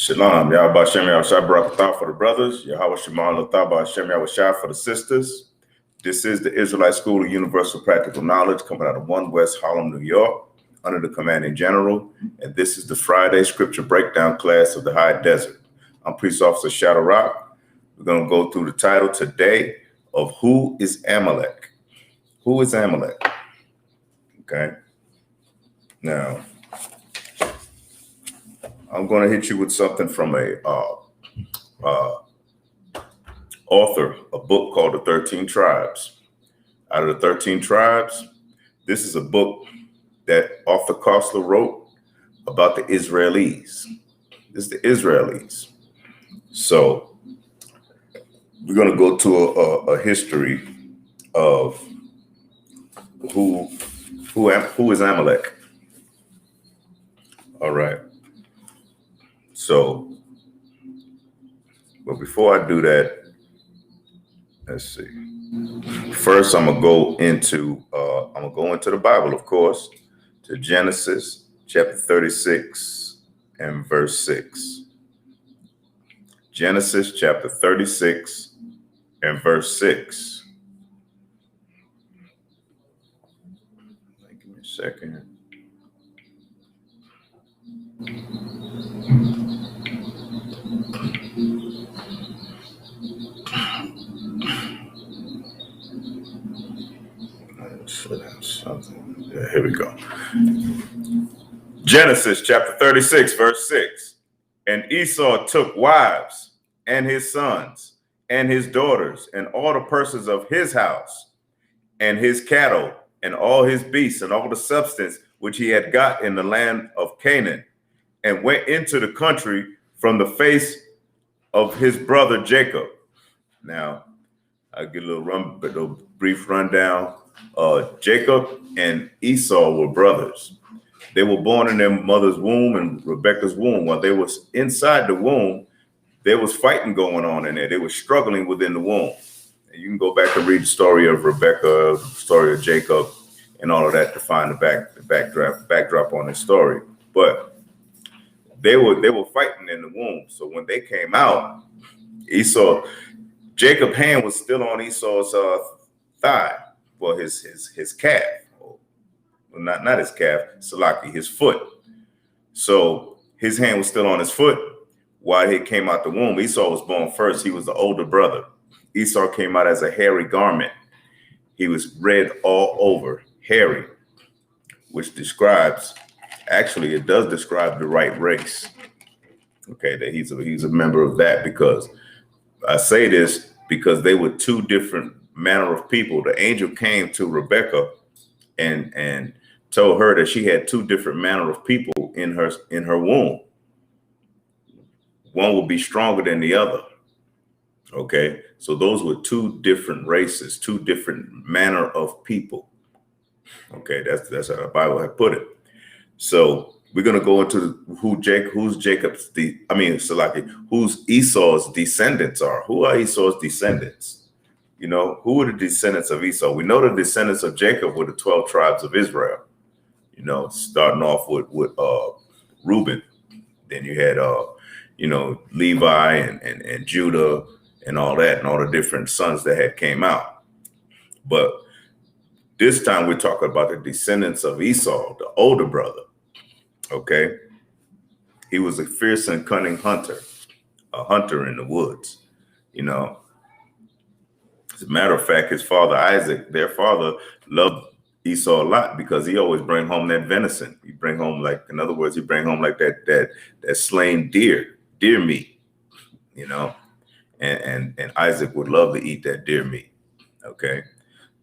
Shalom, Yahweh Hashem Yahushua Barakatah for the brothers, Yahweh Shema Lataba Hashem Yahushua for the sisters. This is the Israelite School of Universal Practical Knowledge coming out of 1 West Harlem, New York, under the commanding general. And this is the Friday scripture breakdown class of the High Desert. I'm Priest Officer Shadow Rock. We're going to go through the title today of Who is Amalek? Who is Amalek? Okay. Now, I'm going to hit you with something from a author, a book called The 13 Tribes. Out of the 13 Tribes, this is a book that Arthur Koestler wrote about the Israelis. This is the Israelis. So we're going to go to a history of who is Amalek. All right. So, but before I do that, let's see. First, I'm gonna go into the Bible, of course, to Genesis chapter 36 and verse 6. Genesis chapter 36 and verse 6. Give me a second. Yeah, here we go. Genesis chapter 36, verse 6. And Esau took wives and his sons and his daughters and all the persons of his house and his cattle and all his beasts and all the substance which he had got in the land of Canaan, and went into the country from the face of his brother Jacob. Now, I'll get a little brief rundown. Jacob and Esau were brothers. They were born in their mother's womb and Rebekah's womb. While they was inside the womb, there was fighting going on in there. They were struggling within the womb. And you can go back and read the story of Rebekah, the story of Jacob, and all of that to find the backdrop on this story. But they were fighting in the womb. So when they came out, Jacob's hand was still on Esau's thigh, well, his calf. Well, not his calf, Salaki, his foot. So his hand was still on his foot while he came out the womb. Esau was born first. He was the older brother. Esau came out as a hairy garment. He was red all over, hairy, which describes, actually, it does describe the right race. Okay, that he's a member of that, because I say this because they were two different manner of people. The angel came to Rebekah and told her that she had two different manner of people in her womb. One will be stronger than the other. Okay, so those were two different races, two different manner of people. Okay, that's how the Bible had put it. So we're gonna go into who's Esau's descendants are. Who are Esau's descendants? You know, who are the descendants of Esau? We know the descendants of Jacob were the 12 tribes of Israel. You know, starting off with Reuben. Then you had Levi and Judah and all that, and all the different sons that had came out. But this time we're talking about the descendants of Esau, the older brother. Okay, he was a fierce and cunning hunter, a hunter in the woods. You know, as a matter of fact, his father Isaac, their father, loved Esau a lot because he always bring home that venison. He bring home, like, in other words, he bring home like that slain deer meat. You know, and Isaac would love to eat that deer meat. Okay,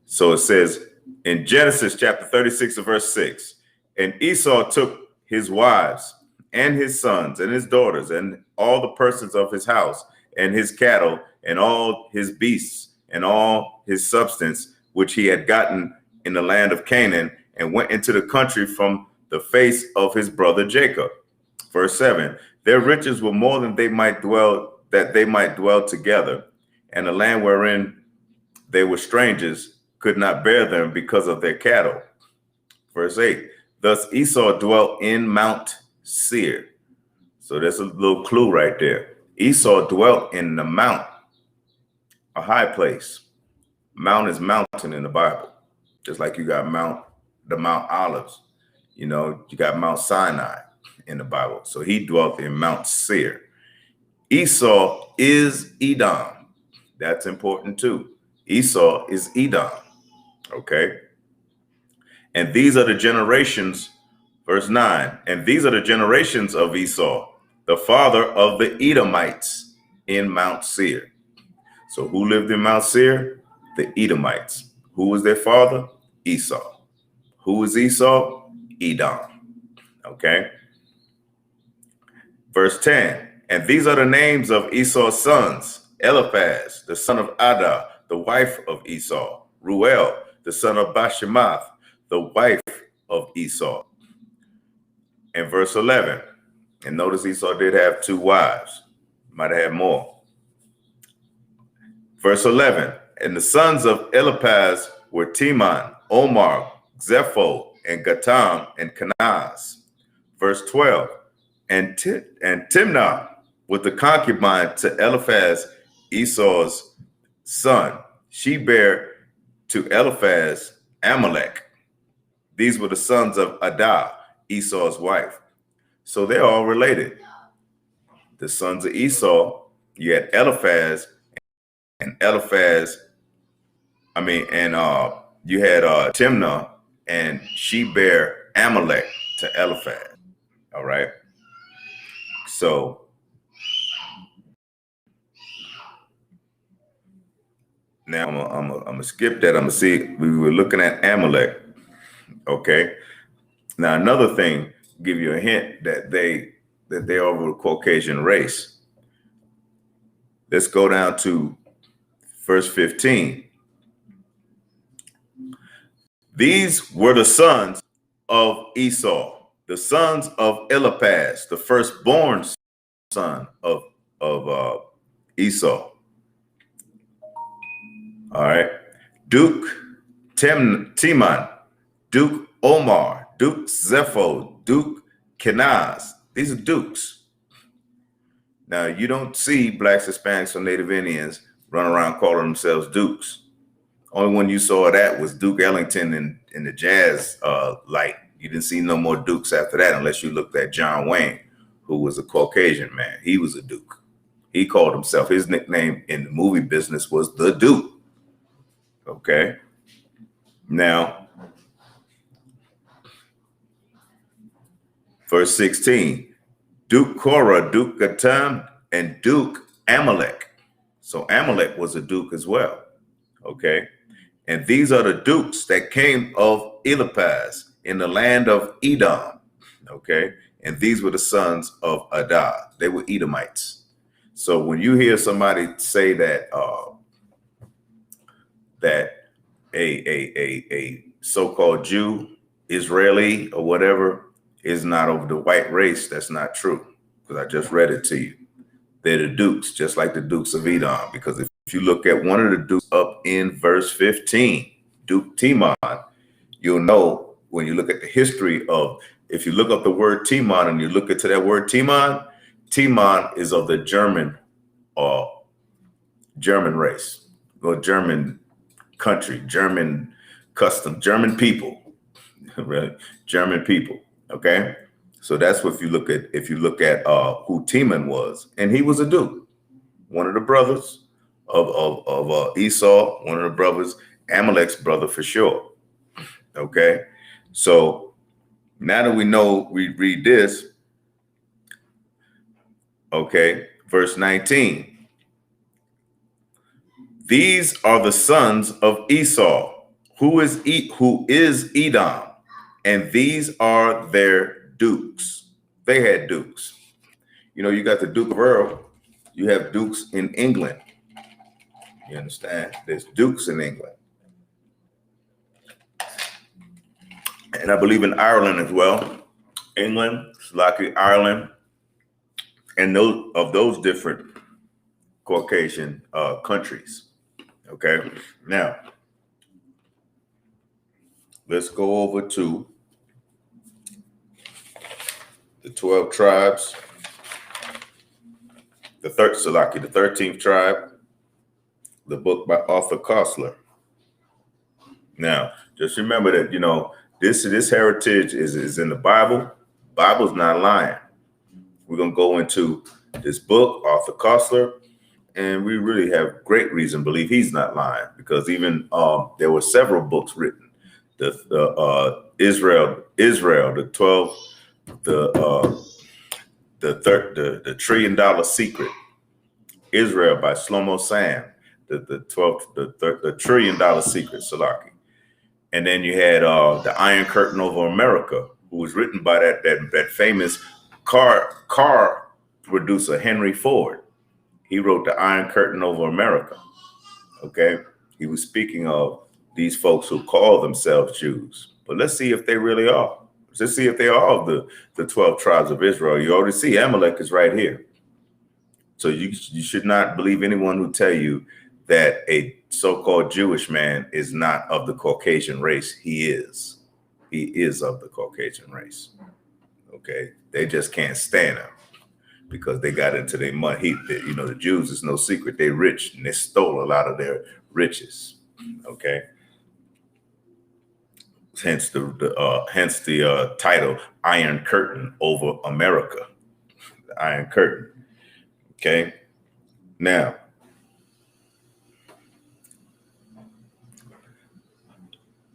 so it says in Genesis chapter 36 and verse 6, and Esau took his wives and his sons and his daughters and all the persons of his house and his cattle and all his beasts and all his substance, which he had gotten in the land of Canaan, and went into the country from the face of his brother Jacob. Verse 7, their riches were more than they might dwell together, and the land wherein they were strangers could not bear them because of their cattle. Verse 8, thus Esau dwelt in Mount Seir. So there's a little clue right there. Esau dwelt in the mount, a high place. Mount is mountain in the Bible. Just like you got the Mount Olives. You know, you got Mount Sinai in the Bible. So he dwelt in Mount Seir. Esau is Edom. That's important too. Esau is Edom. Okay. And these are the generations, verse 9. And these are the generations of Esau, the father of the Edomites in Mount Seir. So who lived in Mount Seir? The Edomites. Who was their father? Esau. Who is Esau? Edom. Okay. Verse 10. And these are the names of Esau's sons: Eliphaz, the son of Adah, the wife of Esau; Ruel, the son of Bashemath, the wife of Esau. And verse 11. And notice Esau did have 2 wives. Might have had more. Verse 11. And the sons of Eliphaz were Teman, Omar, Zepho, and Gatam, and Kenaz. Verse 12. And Timnah was the concubine to Eliphaz, Esau's son. She bare to Eliphaz Amalek. These were the sons of Adah, Esau's wife. So they're all related. The sons of Esau, you had Eliphaz, and Eliphaz, you had Timnah, and she bare Amalek to Eliphaz. All right. So now I'm gonna skip that. I'm gonna see. We were looking at Amalek. Okay. Now another thing, give you a hint that they're of a Caucasian race. Let's go down to verse 15. These were the sons of Esau, the sons of Eliphaz, the firstborn son of Esau. All right. Duke Teman, Duke Omar, Duke Zepho, Duke Kenaz. These are dukes. Now, you don't see blacks, Hispanics, or Native Indians run around calling themselves dukes. Only one you saw that was Duke Ellington in the jazz light. You didn't see no more dukes after that unless you looked at John Wayne, who was a Caucasian man. He was a duke. He called himself, his nickname in the movie business was the Duke. Okay. Now, verse 16, Duke Korah, Duke Gatam, and Duke Amalek. So Amalek was a duke as well. Okay. And these are the dukes that came of Eliphaz in the land of Edom. Okay. And these were the sons of Adah. They were Edomites. So when you hear somebody say that that a so-called Jew, Israeli, or whatever is not of the white race, that's not true. Because I just read it to you. They're the dukes, just like the dukes of Edom. Because if you look at one of the dukes up in verse 15, Duke Teman, you'll know when you look at the history of, if you look up the word Teman and you look into that word Teman, Teman is of the German race, or German country, German custom, German people, right? German people. Okay. So that's what if you look at who Teman was, and he was a duke, one of the brothers of Esau, one of the brothers, Amalek's brother for sure. Okay. So now that we know, we read this. Okay. Verse 19. These are the sons of Esau, who is Edom, and these are their dukes. They had dukes. You know, you got the Duke of Earl. You have dukes in England. You understand? There's dukes in England. And I believe in Ireland as well. England, Slovakia, Ireland, and those different Caucasian countries. Okay. Now, let's go over to the 12 tribes the 13th tribe, the book by Arthur Koestler. Now, just remember that, you know, this heritage is in the Bible. Bible's not lying. We're going to go into this book, Arthur Koestler, and we really have great reason to believe he's not lying, because even there were several books written. The Israel, the 12, the $1 trillion secret, Israel by Shlomo Sam, the $1 trillion secret, Salaki. And then you had the Iron Curtain Over America, who was written by that famous car producer, Henry Ford. He wrote the Iron Curtain Over America. Okay. He was speaking of these folks who call themselves Jews. But let's see if they really are. Let's see if they are of the 12 tribes of Israel. You already see Amalek is right here. So you should not believe anyone who tell you that a so-called Jewish man is not of the Caucasian race. He is. He is of the Caucasian race. Okay. They just can't stand him because they got into their money. You know, the Jews, is no secret. They rich and they stole a lot of their riches. Okay. Hence the title, Iron Curtain Over America. The Iron Curtain. Okay. Now,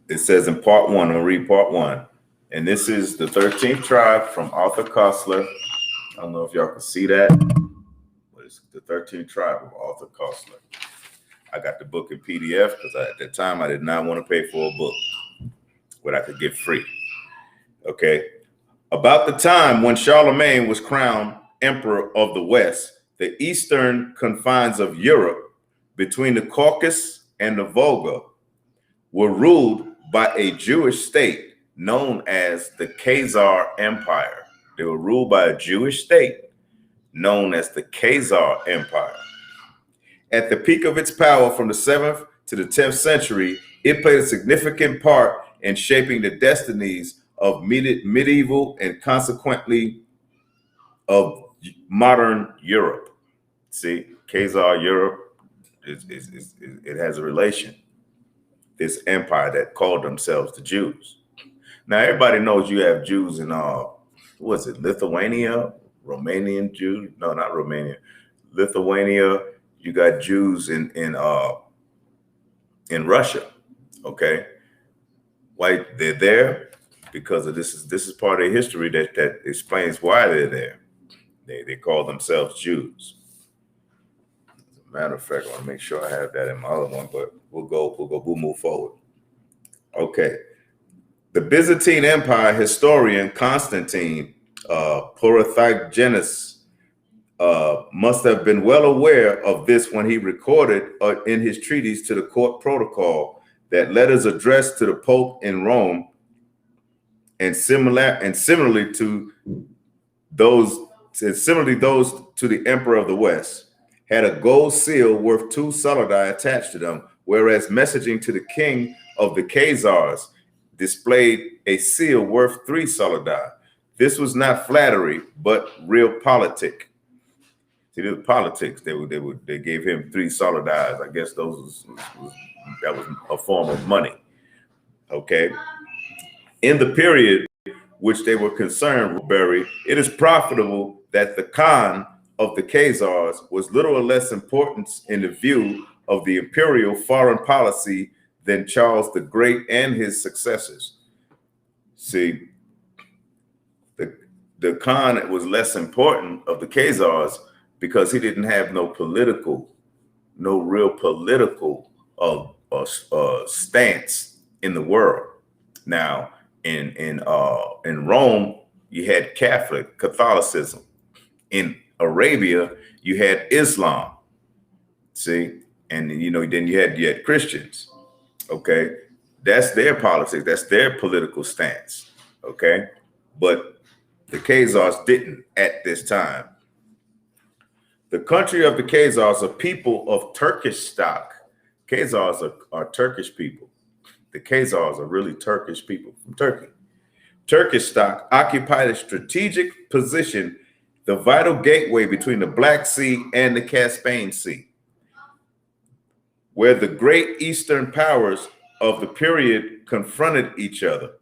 it says in part 1, I'll read part 1. And this is the 13th tribe from Arthur Koestler. I don't know if y'all can see that, but it's the 13th tribe of Arthur Koestler. I got the book in PDF because at that time I did not want to pay for a book, what I could get free. Okay. About the time when Charlemagne was crowned Emperor of the West, the eastern confines of Europe between the Caucasus and the Volga were ruled by a Jewish state known as the Khazar Empire. They were ruled by a Jewish state known as the Khazar Empire. At the peak of its power from the 7th to the 10th century, it played a significant part in shaping the destinies of medieval and consequently of modern Europe. See, Khazar Europe, it has a relation. This empire that called themselves the Jews. Now, everybody knows you have Jews in, was it Lithuania? Romanian Jews? No, not Romania. Lithuania. You got Jews in Russia. Okay. Why they're there? Because of this is part of history that explains why they're there. They call themselves Jews. As a matter of fact, I want to make sure I have that in my other one, but we'll move forward. Okay. The Byzantine Empire historian Constantine Porphyrogennes must have been well aware of this when he recorded in his treatise to the court protocol that letters addressed to the Pope in Rome and similarly those to the Emperor of the West had a gold seal worth 2 solidi attached to them, whereas messaging to the king of the Khazars displayed a seal worth 3 solidi. This was not flattery, but real politic. See, this was politics. They gave him 3 solidis. I guess that was a form of money. Okay. In the period which they were concerned with, it is profitable that the Khan of the Khazars was little or less importance in the view of the imperial foreign policy than Charles the Great and his successors. See, the Khan was less important of the Khazars because he didn't have no real political stance in the world. Now, in Rome, you had Catholicism. In Arabia, you had Islam. See, and then you had Christians. Okay, that's their politics. That's their political stance. Okay, but the Khazars didn't at this time. The country of the Khazars are people of Turkish stock. Khazars are Turkish people. The Khazars are really Turkish people from Turkey. Turkish stock occupied a strategic position the vital gateway between the Black Sea and the Caspian Sea, where the great Eastern powers of the period confronted each other.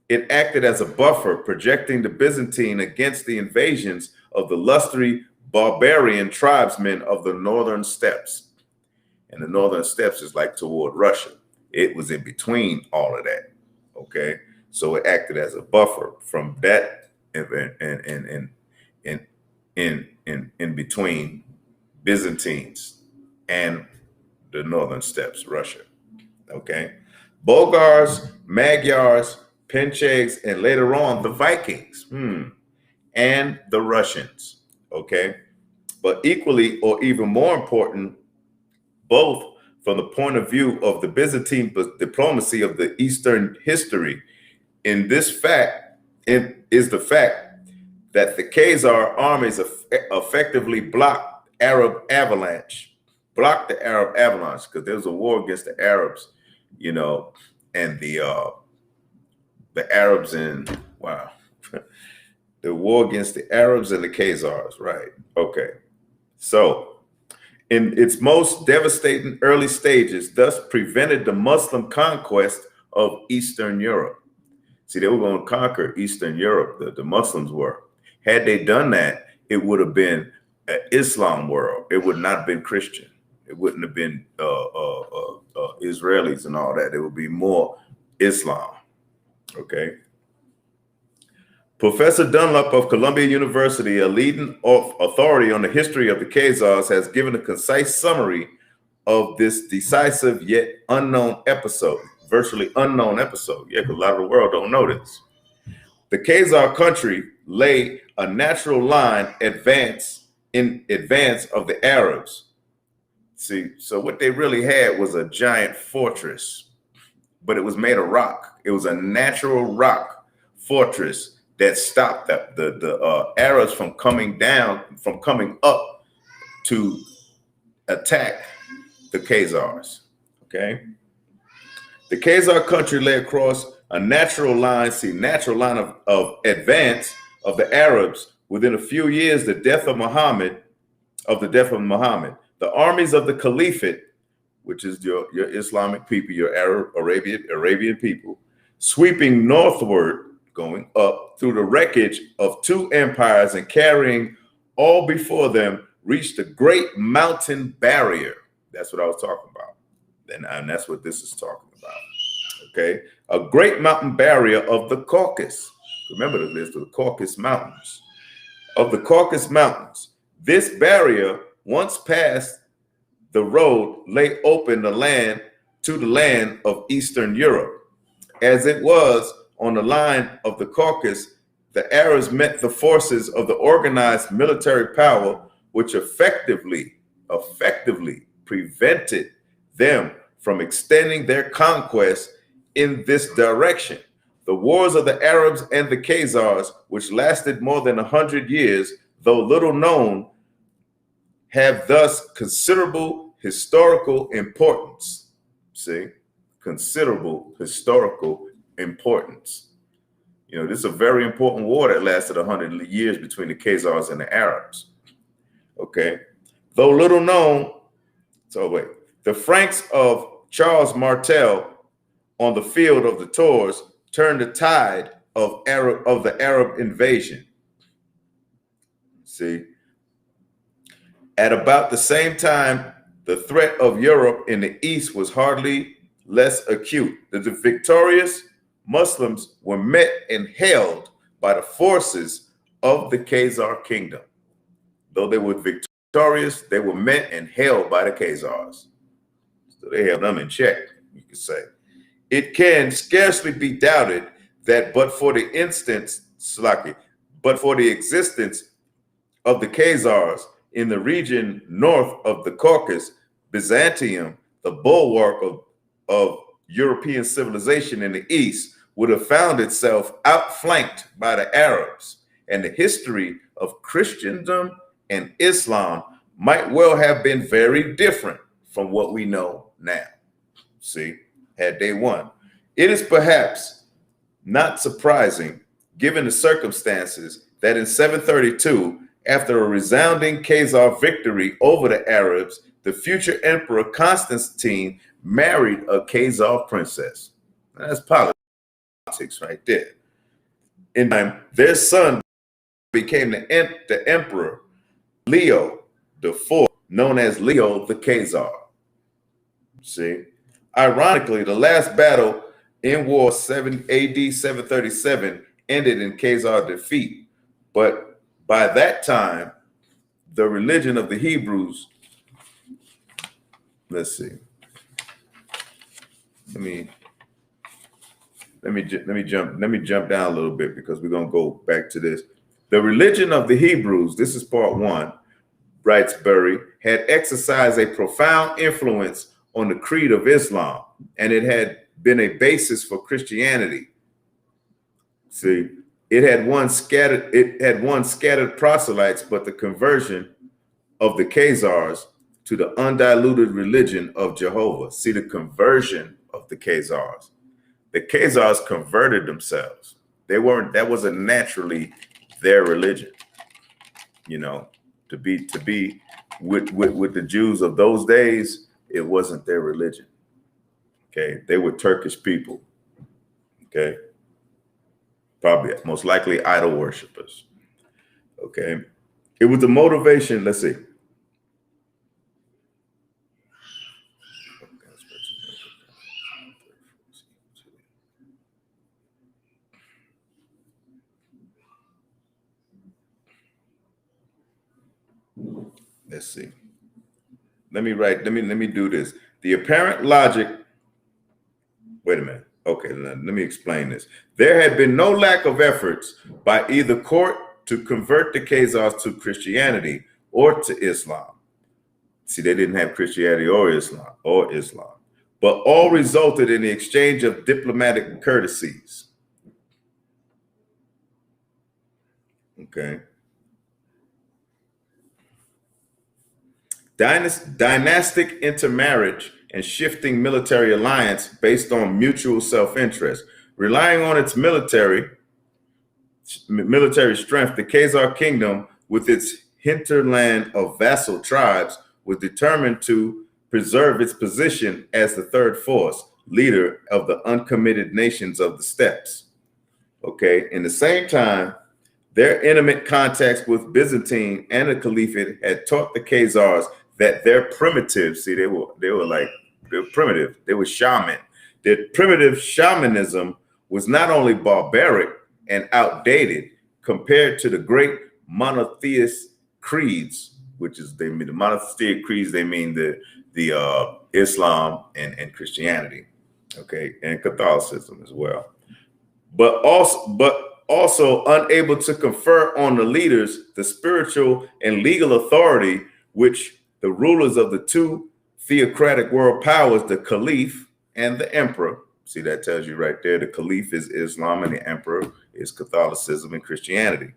It acted as a buffer, projecting the Byzantine against the invasions of the lusty barbarian tribesmen of the northern steppes. And the northern steppes is like toward Russia. It was in between all of that. Okay, so it acted as a buffer from that in between Byzantines and the northern steppes, Russia. Okay, Bulgars, Magyars, Penchegs, and later on the Vikings, and the Russians. Okay, but equally or even more important, both from the point of view of the Byzantine diplomacy of the Eastern history, in this fact, is the fact that the Khazar armies effectively blocked the Arab avalanche, because there was a war against the Arabs, you know, and the Arabs and the war against the Arabs and the Khazars, right? Okay, so in its most devastating early stages, thus prevented the Muslim conquest of Eastern Europe. See, they were going to conquer Eastern Europe, the Muslims were. Had they done that, it would have been an Islam world. It would not have been Christian. It wouldn't have been Israelis and all that. It would be more Islam, okay? Professor Dunlop of Columbia University, a leading authority on the history of the Khazars, has given a concise summary of this decisive yet unknown episode, virtually unknown episode. Yeah, because a lot of the world don't know this. The Khazar country lay a natural line in advance of the Arabs. See, so what they really had was a giant fortress, but it was made of rock. It was a natural rock fortress that stopped the Arabs from coming up to attack the Khazars. Okay, the Khazar country lay across a natural line of advance of the Arabs. Within a few years, the death of Muhammad, the armies of the Caliphate, which is your Islamic people, your Arabian people, sweeping northward, going up through the wreckage of two empires and carrying all before them, reached the great mountain barrier. That's what I was talking about. And that's what this is talking about. Okay, a great mountain barrier of the Caucasus. Remember the list of the Caucasus Mountains. Of the Caucasus Mountains. This barrier, once passed, the road lay open to the land of Eastern Europe. As it was on the line of the Caucasus, the Arabs met the forces of the organized military power, which effectively prevented them from extending their conquest in this direction. The wars of the Arabs and the Khazars, which lasted more than 100 years, though little known, have thus considerable historical importance. See, considerable historical importance. You know, this is a very important war that lasted 100 years between the Khazars and the Arabs. Okay, though little known, the Franks of Charles Martel on the field of the Tours turned the tide of the Arab invasion. See, at about the same time, the threat of Europe in the east was hardly less acute. The victorious Muslims were met and held by the forces of the Khazar kingdom. Though they were victorious, they were met and held by the Khazars. So they held them in check, you could say. It can scarcely be doubted that but for the existence of the Khazars in the region north of the Caucasus, Byzantium, the bulwark of European civilization in the east, would have found itself outflanked by the Arabs, and the history of Christendom and Islam might well have been very different from what we know now. See, had they won. It is perhaps not surprising, given the circumstances, that in 732, After a resounding Khazar victory over the Arabs, the future emperor Constantine married a Khazar princess. That's politics right there. In time, their son became the emperor Leo the Fourth, known as Leo the Khazar. See, ironically, the last battle in war 7 AD 737 ended in Khazar defeat, but by that time, the religion of the Hebrews. Let's see. Let me jump down a little bit because we're gonna go back to this. The religion of the Hebrews, this is part one, writes Burry, had exercised a profound influence on the creed of Islam, and it had been a basis for Christianity. See, it had won scattered proselytes, but the conversion of the Khazars to the undiluted religion of Jehovah. See, the conversion of the Khazars. The Khazars converted themselves. That wasn't naturally their religion. You know, to be with the Jews of those days, it wasn't their religion. Okay, they were Turkish people. Okay, probably most likely idol worshipers. Okay, it was the motivation. Let's see. Let's see. Let me do this. The apparent logic. Wait a minute. Okay, let me explain this. There had been no lack of efforts by either court to convert the Khazars to Christianity or to Islam. See, they didn't have Christianity or Islam, but all resulted in the exchange of diplomatic courtesies. Okay. Dynastic intermarriage and shifting military alliance based on mutual self-interest. Relying on its military strength, the Khazar kingdom, with its hinterland of vassal tribes, was determined to preserve its position as the third force, leader of the uncommitted nations of the steppes. Okay, in the same time, their intimate contacts with Byzantine and the Caliphate had taught the Khazars that their primitives, see, they were primitive, they were shaman. Their primitive shamanism was not only barbaric and outdated compared to the great monotheist creeds, which is the monotheistic creeds, they mean the Islam and Christianity, okay, and Catholicism as well, but also unable to confer on the leaders the spiritual and legal authority which the rulers of the two theocratic world powers, the Caliph and the Emperor. See, that tells you right there, the Caliph is Islam and the Emperor is Catholicism and Christianity.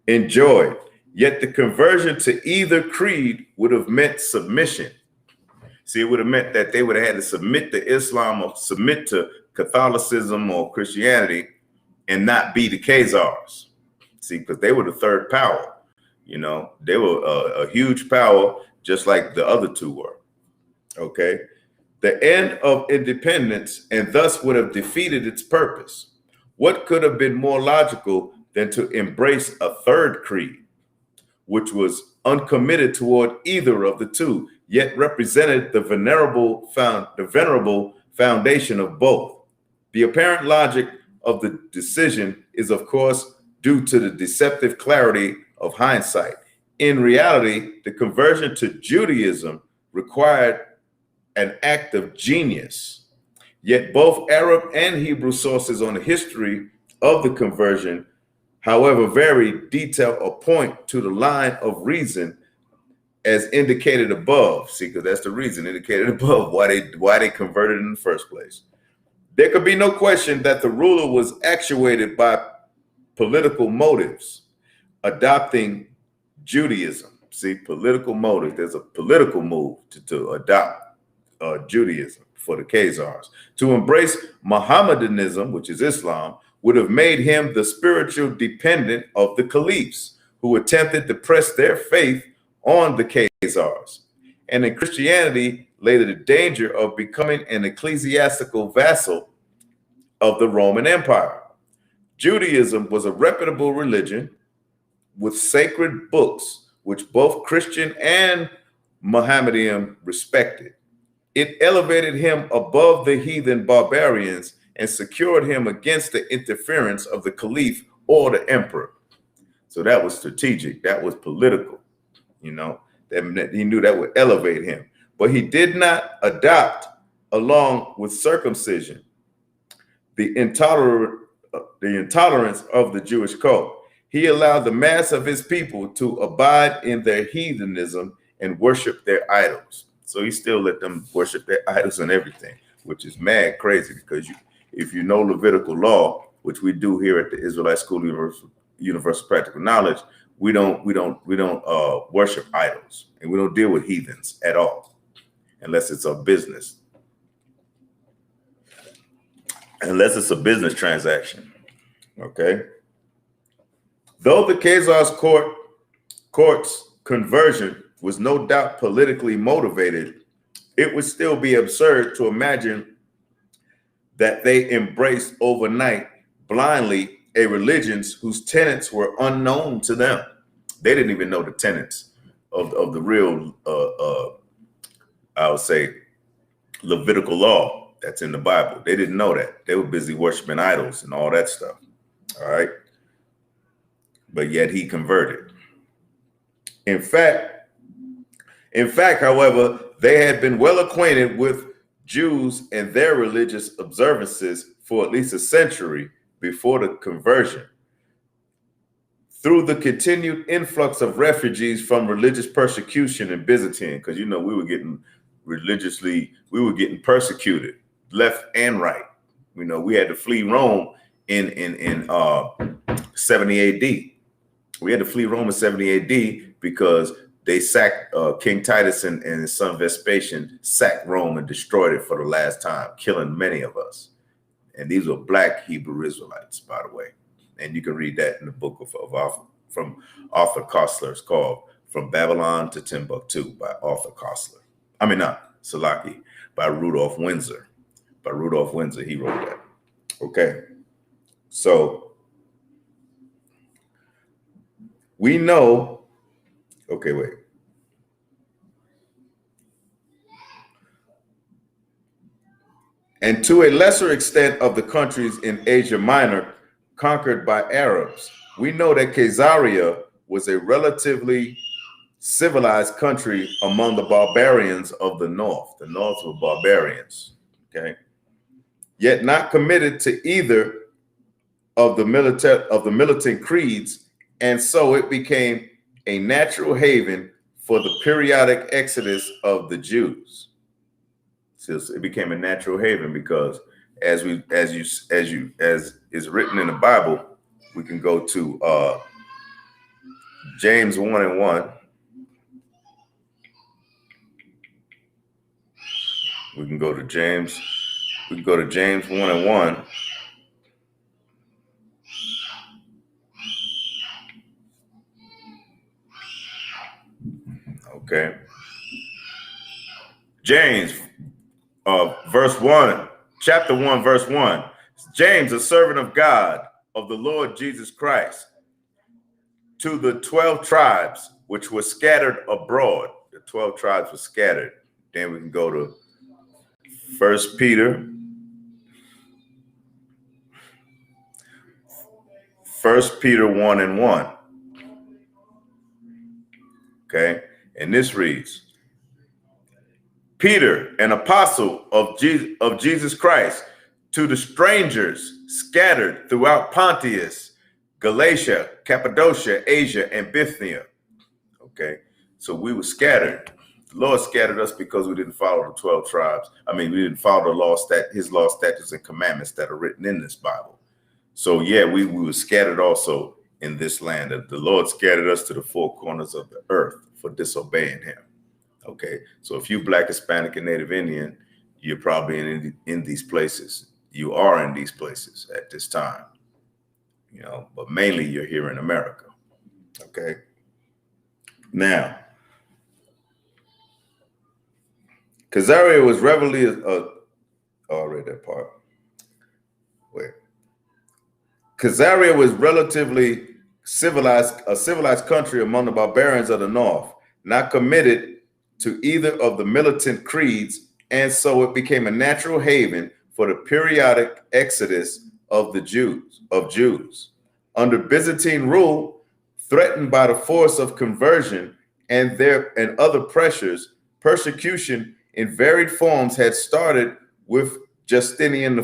Enjoyed, yet the conversion to either creed would have meant submission. See, it would have meant that they would have had to submit to Islam or submit to Catholicism or Christianity and not be the Khazars. See, because they were the third power. You know, they were a huge power, just like the other two were. Okay. The end of independence, and thus would have defeated its purpose. What could have been more logical than to embrace a third creed, which was uncommitted toward either of the two, yet represented the venerable foundation of both? The apparent logic of the decision is, of course, due to the deceptive clarity of hindsight. In reality, the conversion to Judaism required an act of genius. Yet both Arab and Hebrew sources on the history of the conversion, however very detailed or point to the line of reason as indicated above. See, because that's the reason indicated above why they converted in the first place. There could be no question that the ruler was actuated by political motives, adopting Judaism. See, political motive. There's a political move to adopt Judaism for the Khazars. To embrace Mohammedanism, which is Islam, would have made him the spiritual dependent of the caliphs, who attempted to press their faith on the Khazars. And in Christianity lay the danger of becoming an ecclesiastical vassal of the Roman Empire. Judaism was a reputable religion with sacred books, which both Christian and Mohammedan respected. It elevated him above the heathen barbarians and secured him against the interference of the caliph or the emperor. So that was strategic. That was political. You know, that he knew that would elevate him. But he did not adopt, along with circumcision, the intolerance of the Jewish cult. He allowed the mass of his people to abide in their heathenism and worship their idols. So he still let them worship their idols and everything, which is mad crazy, because if you know Levitical law, which we do here at the Israelite School of Universal Practical Knowledge, we don't worship idols, and we don't deal with heathens at all, unless it's a business. Unless it's a business transaction. Okay. Though the Khazars court's conversion was no doubt politically motivated, it would still be absurd to imagine that they embraced overnight blindly a religion whose tenets were unknown to them. They didn't even know the tenets of the real, I would say, Levitical law that's in the Bible. They didn't know that. They were busy worshiping idols and all that stuff. All right. But yet he converted. In fact, however, they had been well acquainted with Jews and their religious observances for at least a century before the conversion. Through the continued influx of refugees from religious persecution in Byzantium, because, you know, we were getting persecuted left and right. You know, we had to flee Rome in 70 AD. We had to flee Rome in 70 AD because they sacked King Titus and his son Vespasian sacked Rome and destroyed it for the last time, killing many of us. And these were black Hebrew Israelites, by the way. And you can read that in the book from Arthur Koestler. It's called From Babylon to Timbuktu by Arthur Koestler. I mean, not Salaki, by Rudolph Windsor. By Rudolph Windsor, he wrote that. Okay. So we know, okay, wait. And to a lesser extent of the countries in Asia Minor conquered by Arabs, we know that Khazaria was a relatively civilized country among the barbarians of the north. The north were barbarians, okay? Yet not committed to either of the militant creeds, and so it became a natural haven for the periodic exodus of the Jews. So it became a natural haven because, as is written in the Bible, we can go to James 1:1. We can go to James 1:1. Okay. James, verse 1, chapter 1, verse 1. James, a servant of God, of the Lord Jesus Christ, to the 12 tribes which were scattered abroad. The 12 tribes were scattered. Then we can go to 1 Peter. 1 Peter 1:1. Okay. And this reads, Peter, an apostle of Jesus Christ, to the strangers scattered throughout Pontus, Galatia, Cappadocia, Asia, and Bithynia. Okay, so we were scattered. The Lord scattered us because we didn't follow the 12 tribes. I mean, we didn't follow his law, statutes, and commandments that are written in this Bible. So yeah, we were scattered also in this land. The Lord scattered us to the four corners of the earth for disobeying him. Okay, so if you Black, Hispanic, and Native Indian, you're probably in these places. You are in these places at this time, you know, but mainly you're here in America. Okay. Okay. Now, Khazaria was readily I read that part. Wait. Khazaria was relatively a civilized country among the barbarians of the north, not committed to either of the militant creeds, and so it became a natural haven for the periodic exodus of the Jews. Under Byzantine rule, threatened by the force of conversion and other pressures, persecution in varied forms had started with Justinian I,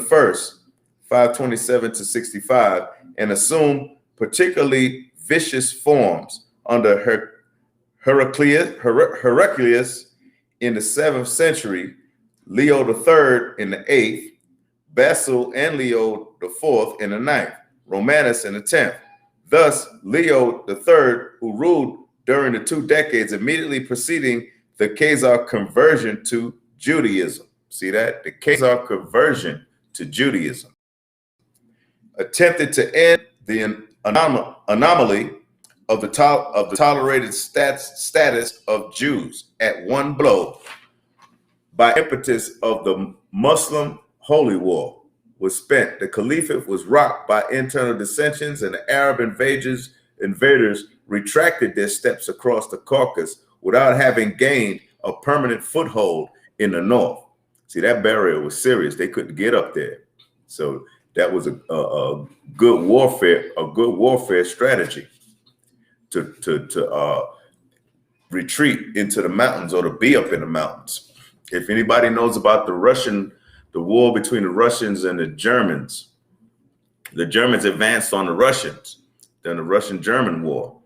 527 to 65, and assumed particularly vicious forms under Heraclius in the 7th century, Leo III in the 8th, Basil and Leo IV in the 9th, Romanus in the 10th. Thus, Leo III, who ruled during the 2 decades immediately preceding the Khazar conversion to Judaism. See that? The Khazar conversion to Judaism attempted to end the anomaly of the tolerated status of Jews at one blow by impetus of the Muslim Holy War was spent. The Caliphate was rocked by internal dissensions, and the Arab invaders retracted their steps across the Caucasus without having gained a permanent foothold in the north. See, that barrier was serious. They couldn't get up there. So that was a good warfare strategy to retreat into the mountains or to be up in the mountains. If anybody knows about the war between the Russians and the Germans advanced on the Russians during the Russian-German war.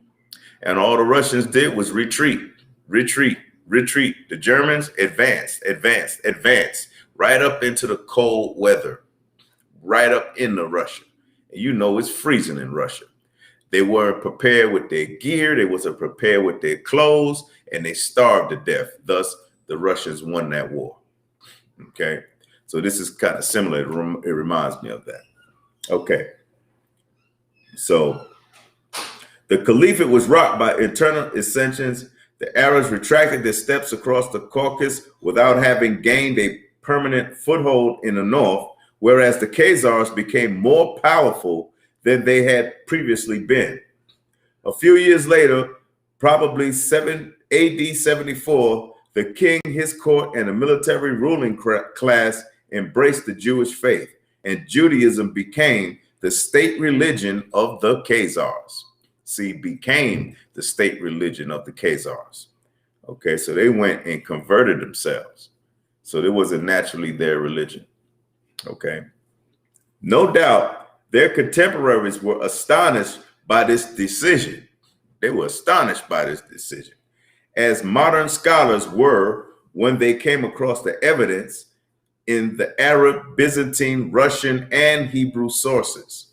And all the Russians did was retreat. The Germans advanced right up into the cold weather, right up into Russia. And you know it's freezing in Russia. They weren't prepared with their gear. They wasn't prepared with their clothes, and they starved to death. Thus, the Russians won that war. Okay. So this is kind of similar. It reminds me of that. Okay. So the Caliphate was rocked by internal dissensions. The Arabs retracted their steps across the Caucasus without having gained a permanent foothold in the north, whereas the Khazars became more powerful than they had previously been. A few years later, probably AD 74, the king, his court, and the military ruling class embraced the Jewish faith, and Judaism became the state religion of the Khazars. See, became the state religion of the Khazars. Okay, so they went and converted themselves. So it wasn't naturally their religion. Okay. No doubt their contemporaries were astonished by this decision. They were astonished by this decision, as modern scholars were when they came across the evidence in the Arab, Byzantine, Russian, and Hebrew sources.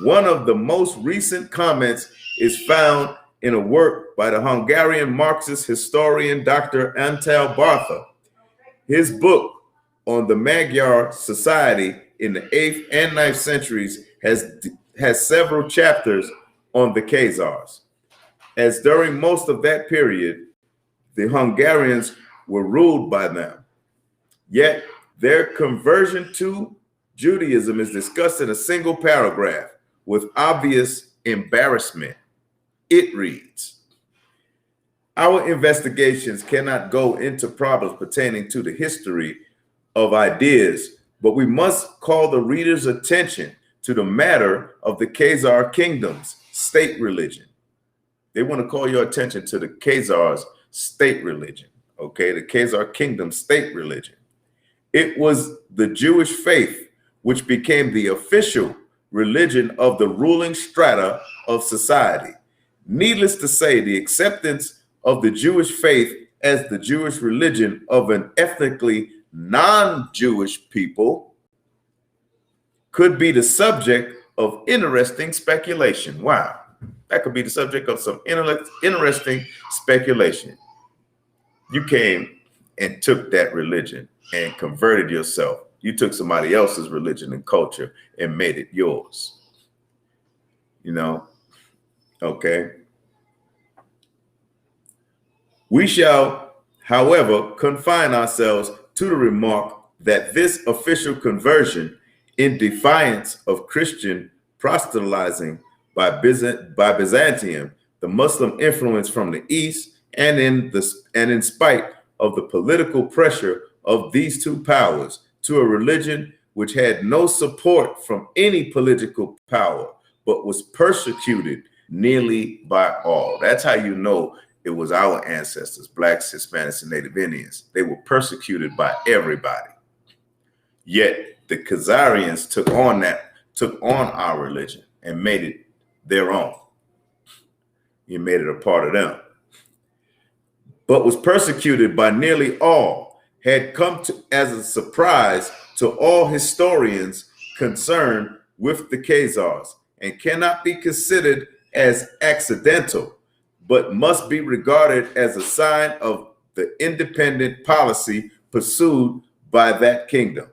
One of the most recent comments is found in a work by the Hungarian Marxist historian Dr. Antal Bartha. His book on the Magyar society in the 8th and 9th centuries has several chapters on the Khazars, as during most of that period, the Hungarians were ruled by them. Yet their conversion to Judaism is discussed in a single paragraph with obvious embarrassment. It reads, "Our investigations cannot go into problems pertaining to the history of ideas, but we must call the reader's attention to the matter of the Khazar kingdom's state religion." They want to call your attention to the Khazars' state religion, okay? The Khazar kingdom state religion. It was the Jewish faith which became the official religion of the ruling strata of society. Needless to say, the acceptance of the Jewish faith as the Jewish religion of an ethnically non-Jewish people could be the subject of interesting speculation. Wow, that could be the subject of some interesting speculation. You came and took that religion and converted yourself. You took somebody else's religion and culture and made it yours. You know, okay. We shall, however, confine ourselves to the remark that this official conversion, in defiance of Christian proselytizing by Byzantium, the Muslim influence from the East, and in spite of the political pressure of these two powers, to a religion which had no support from any political power, but was persecuted nearly by all. That's how you know it was our ancestors, Blacks, Hispanics, and Native Indians. They were persecuted by everybody. Yet the Khazarians took on our religion and made it their own. You made it a part of them. But was persecuted by nearly all, had come to as a surprise to all historians concerned with the Khazars, and cannot be considered as accidental, but must be regarded as a sign of the independent policy pursued by that kingdom,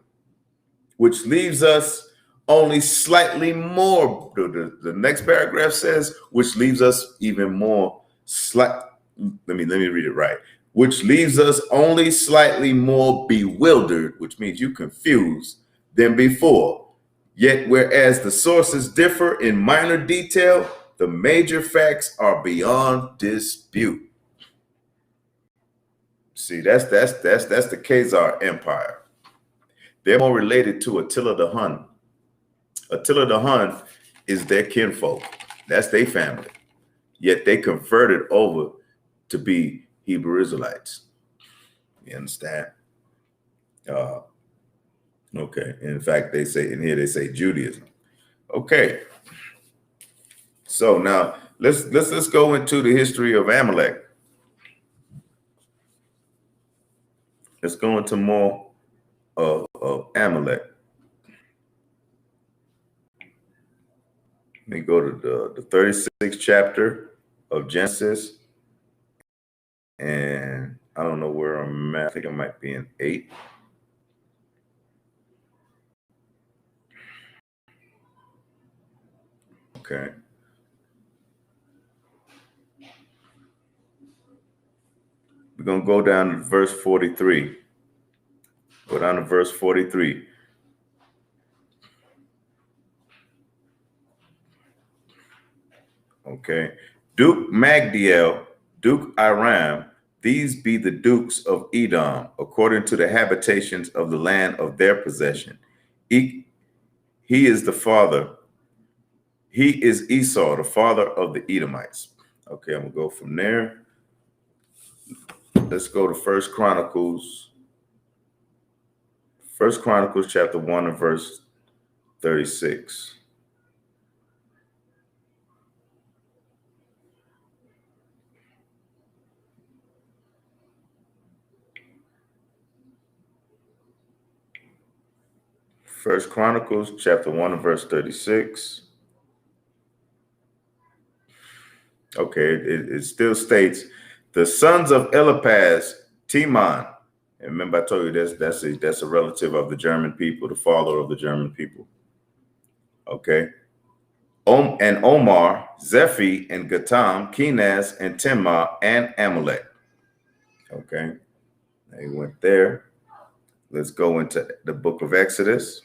which leaves us only slightly more. The next paragraph says, which leaves us even more slight. Let me read it right. Which leaves us only slightly more bewildered, which means you confused, than before. Yet, whereas the sources differ in minor detail, the major facts are beyond dispute. See, that's the Khazar Empire. They're more related to Attila the Hun. Attila the Hun is their kinfolk. That's their family. Yet they converted over to be Hebrew Israelites. You understand? Okay. In fact, they say Judaism. Okay. So now let's go into the history of Amalek. Let's go into more of Amalek. Let me go to the 36th chapter of Genesis. And I don't know where I'm at. I think I might be in 8. Okay. We're going to go down to verse 43. Go down to verse 43. Okay. Duke Magdiel, Duke Iram, these be the dukes of Edom, according to the habitations of the land of their possession. He is the father. He is Esau, the father of the Edomites. Okay, I'm going to go from there. Let's go to First Chronicles. First Chronicles chapter 1 and verse 36. First Chronicles chapter 1 and verse 36. Okay, it still states, the sons of Eliphaz, Teman. And remember, I told you that's a relative of the German people, the father of the German people. Okay. And Omar, Zephi, and Gatam, Kenaz, and Timah, and Amalek. Okay. They went there. Let's go into the book of Exodus.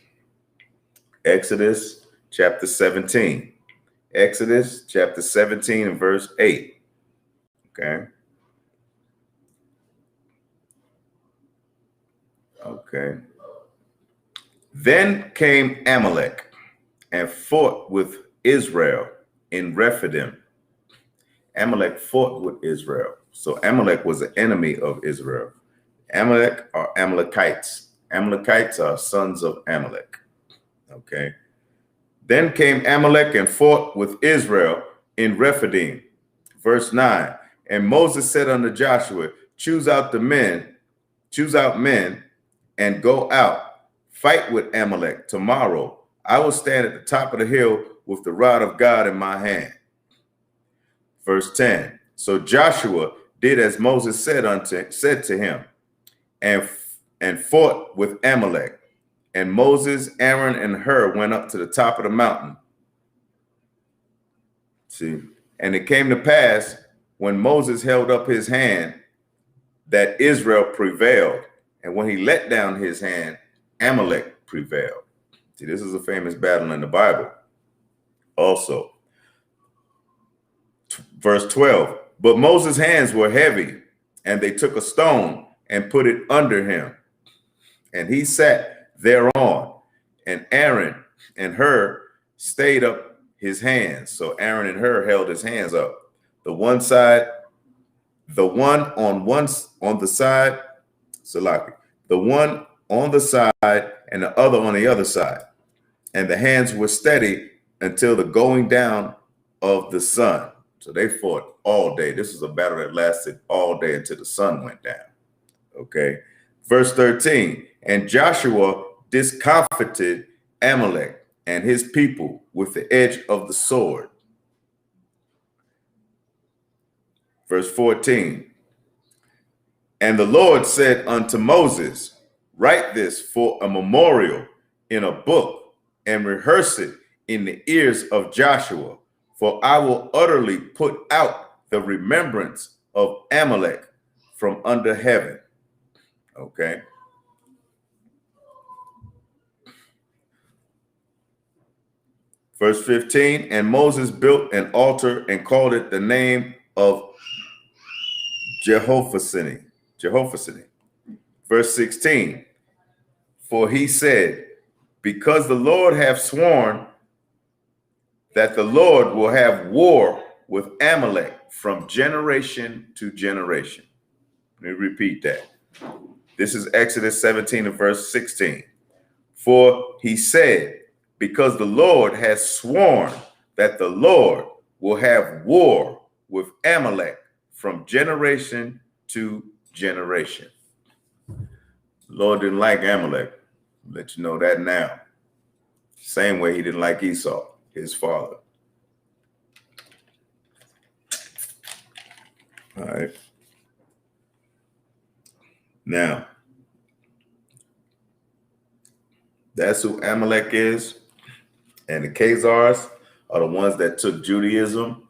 Exodus chapter 17. Exodus chapter 17 and verse 8. Okay. Okay. Then came Amalek and fought with Israel in Rephidim. Amalek fought with Israel. So Amalek was an enemy of Israel. Amalek are Amalekites. Amalekites are sons of Amalek. Okay. Then came Amalek and fought with Israel in Rephidim. Verse 9. And Moses said unto Joshua, choose out men, and go out, fight with Amalek tomorrow. I will stand at the top of the hill with the rod of God in my hand. Verse 10. So Joshua did as Moses said to him, and fought with Amalek. And Moses, Aaron, and Hur went up to the top of the mountain. See, and it came to pass when Moses held up his hand that Israel prevailed. And when he let down his hand, Amalek prevailed. See, this is a famous battle in the Bible. Also, verse 12, but Moses' hands were heavy, and they took a stone and put it under him, and he sat thereon, and Aaron and Hur stayed up his hands. So Aaron and Hur held his hands up. The one on the side, Salaki, the one on the side and the other on the other side. And the hands were steady until the going down of the sun. So they fought all day. This is a battle that lasted all day until the sun went down. Okay. Verse 13, and Joshua discomfited Amalek and his people with the edge of the sword. Verse 14, and the Lord said unto Moses, write this for a memorial in a book and rehearse it in the ears of Joshua, for I will utterly put out the remembrance of Amalek from under heaven. Okay. Verse 15, and Moses built an altar and called it the name of Jehophacene. Verse 16, for he said, because the Lord hath sworn that the Lord will have war with Amalek from generation to generation. Let me repeat that. This is Exodus 17 and verse 16. For he said, because the Lord has sworn that the Lord will have war with Amalek from generation to generation. The Lord didn't like Amalek. I'll let you know that now. Same way he didn't like Esau, his father. All right. Now, that's who Amalek is. And the Khazars are the ones that took Judaism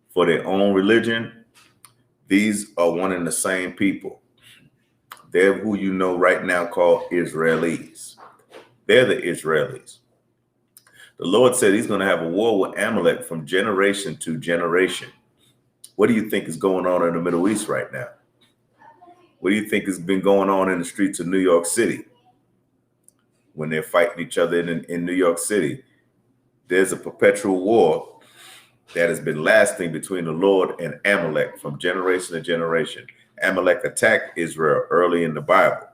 for their own religion. These are one and the same people. They're who you know right now called Israelis. They're the Israelis. The Lord said he's going to have a war with Amalek from generation to generation. What do you think is going on in the Middle East right now? What do you think has been going on in the streets of New York City when they're fighting each other in New York City? There's a perpetual war that has been lasting between the Lord and Amalek from generation to generation. Amalek attacked Israel early in the Bible.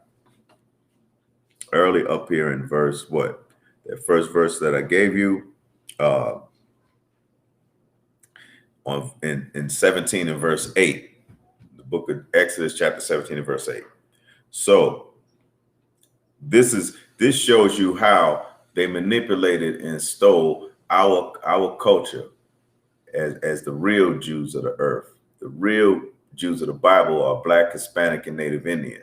Early up here in verse what? That first verse that I gave you in 17 and verse 8. The book of Exodus chapter 17 and verse 8. So this shows you how they manipulated and stole our culture as the real Jews of the earth. The real Jews of the Bible are Black, Hispanic, and Native Indian.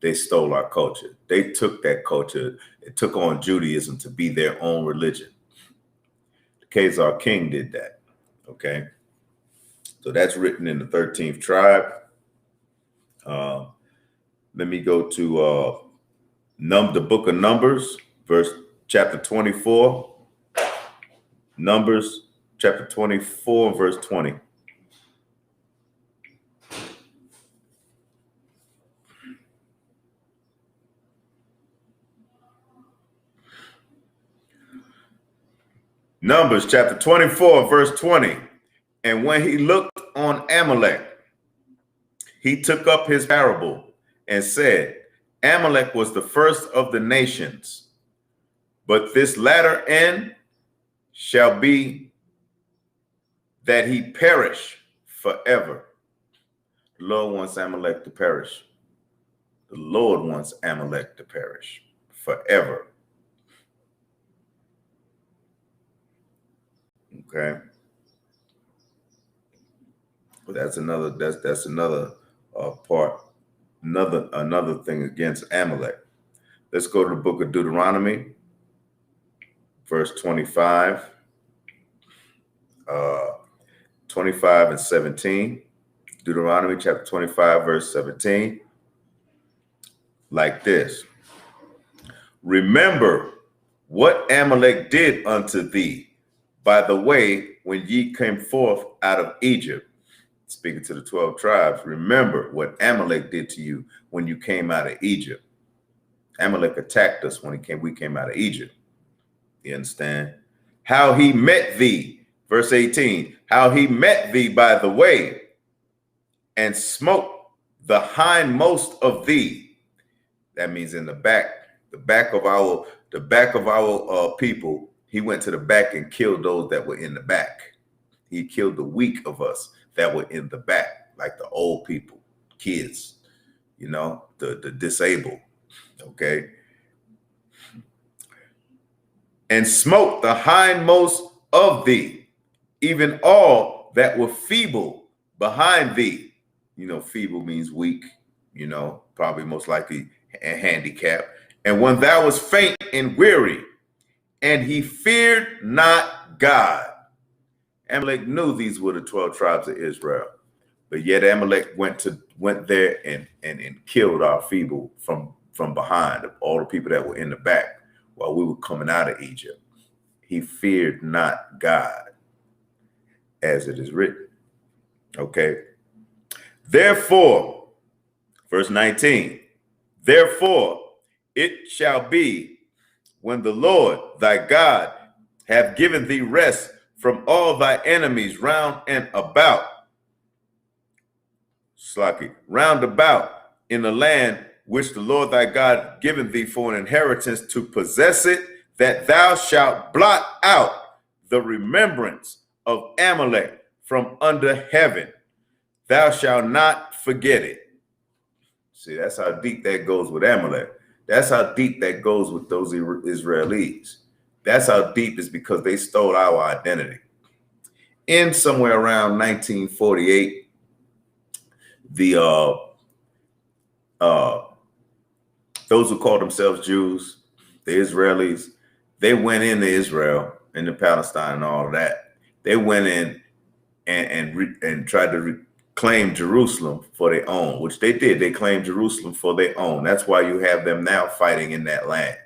They stole our culture. They took that culture. It took on Judaism to be their own religion. The Khazar king did that. Okay. So that's written in the 13th tribe. Let me go to the book of Numbers, chapter 24. Numbers chapter 24, verse 20. Numbers chapter 24, verse 20. And when he looked on Amalek, he took up his parable and said, Amalek was the first of the nations, but this latter end shall be that he perish forever. The Lord wants Amalek to perish. The Lord wants Amalek to perish forever. Okay. But that's another part, another thing against Amalek. Let's go to the book of Deuteronomy, verse 25, 25 and 17. Deuteronomy chapter 25, verse 17, like this. Remember what Amalek did unto thee by the way when ye came forth out of Egypt. Speaking to the 12 tribes, remember what Amalek did to you when you came out of Egypt. Amalek attacked us when we came out of Egypt. You understand? How he met thee, verse 18, how he met thee by the way and smote the hindmost of thee. That means in the back of our people. He went to the back and killed those that were in the back. He killed the weak of us that were in the back, like the old people, kids, you know, the disabled, okay? And smote the hindmost of thee, even all that were feeble behind thee. You know, feeble means weak, you know, probably most likely a handicap. And when thou was faint and weary, and he feared not God. Amalek knew these were the 12 tribes of Israel, but yet Amalek went there and killed our feeble from behind, all the people that were in the back while we were coming out of Egypt. He feared not God, as it is written. Okay. Therefore, verse 19, therefore it shall be when the Lord thy God have given thee rest from all thy enemies round and about, round about in the land which the Lord thy God given thee for an inheritance to possess it, that thou shalt blot out the remembrance of Amalek from under heaven. Thou shalt not forget it. See, that's how deep that goes with Amalek. That's how deep that goes with those Israelis. That's how deep is because they stole our identity. In somewhere around 1948, those who call themselves Jews, the Israelis, they went into Israel and to Palestine and all of that. They went in and tried to reclaim Jerusalem for their own, which they did. They claimed Jerusalem for their own. That's why you have them now fighting in that land.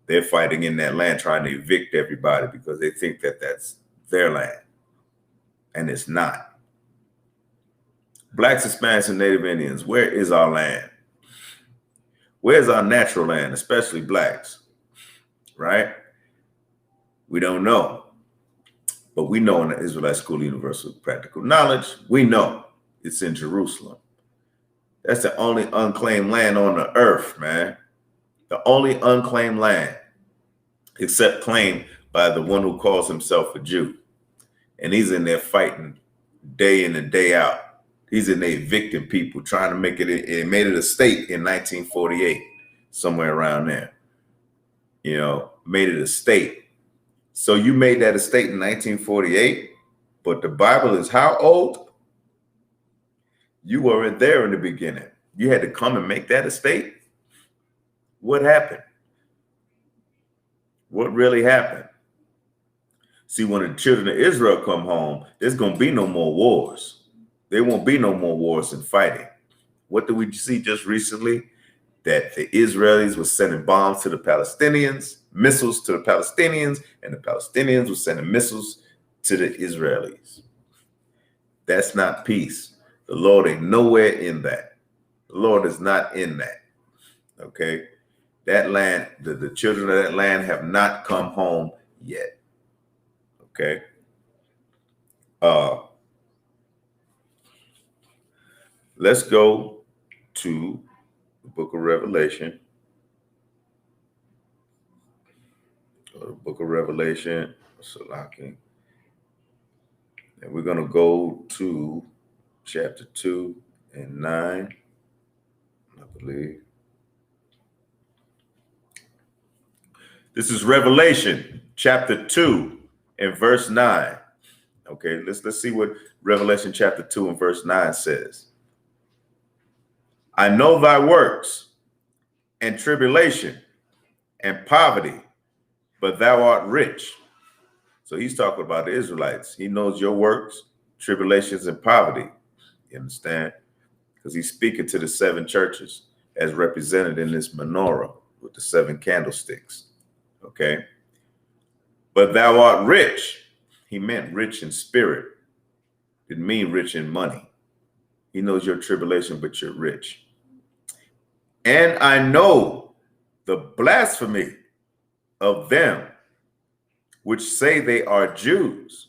They're fighting in that land, trying to evict everybody because they think that that's their land. And it's not. Blacks, Hispanics, and Native Indians, where is our land? Where's our natural land, especially blacks, right? We don't know. But we know in the Israelite School of Universal Practical Knowledge, we know it's in Jerusalem. That's the only unclaimed land on the earth, man. The only unclaimed land, except claimed by the one who calls himself a Jew. And he's in there fighting day in and day out. He's in there evicting people, trying to make it made it a state in 1948, somewhere around there. You know, made it a state. So you made that a state in 1948, but the Bible is how old? You weren't there in the beginning. You had to come and make that a state. What happened? What really happened? See, when the children of Israel come home, there's going to be no more wars. There won't be no more wars and fighting. What did we see just recently? That the Israelis were sending bombs to the Palestinians, missiles to the Palestinians, and the Palestinians were sending missiles to the Israelis. That's not peace. The Lord ain't nowhere in that. The Lord is not in that. Okay? That land, the children of that land have not come home yet. Okay? Let's go to the book of Revelation. Go to the book of Revelation, Salaki. And we're going to go to chapter 2 and 9, I believe. This is Revelation chapter 2 and verse 9. Okay, let's see what Revelation chapter 2 and verse 9 says. I know thy works and tribulation and poverty, but thou art rich. So he's talking about the Israelites. He knows your works, tribulations, and poverty. You understand? Because he's speaking to the 7 churches as represented in this menorah with the 7 candlesticks. Okay. But thou art rich. He meant rich in spirit. Didn't mean rich in money. He knows your tribulation, but you're rich. And I know the blasphemy of them which say they are Jews.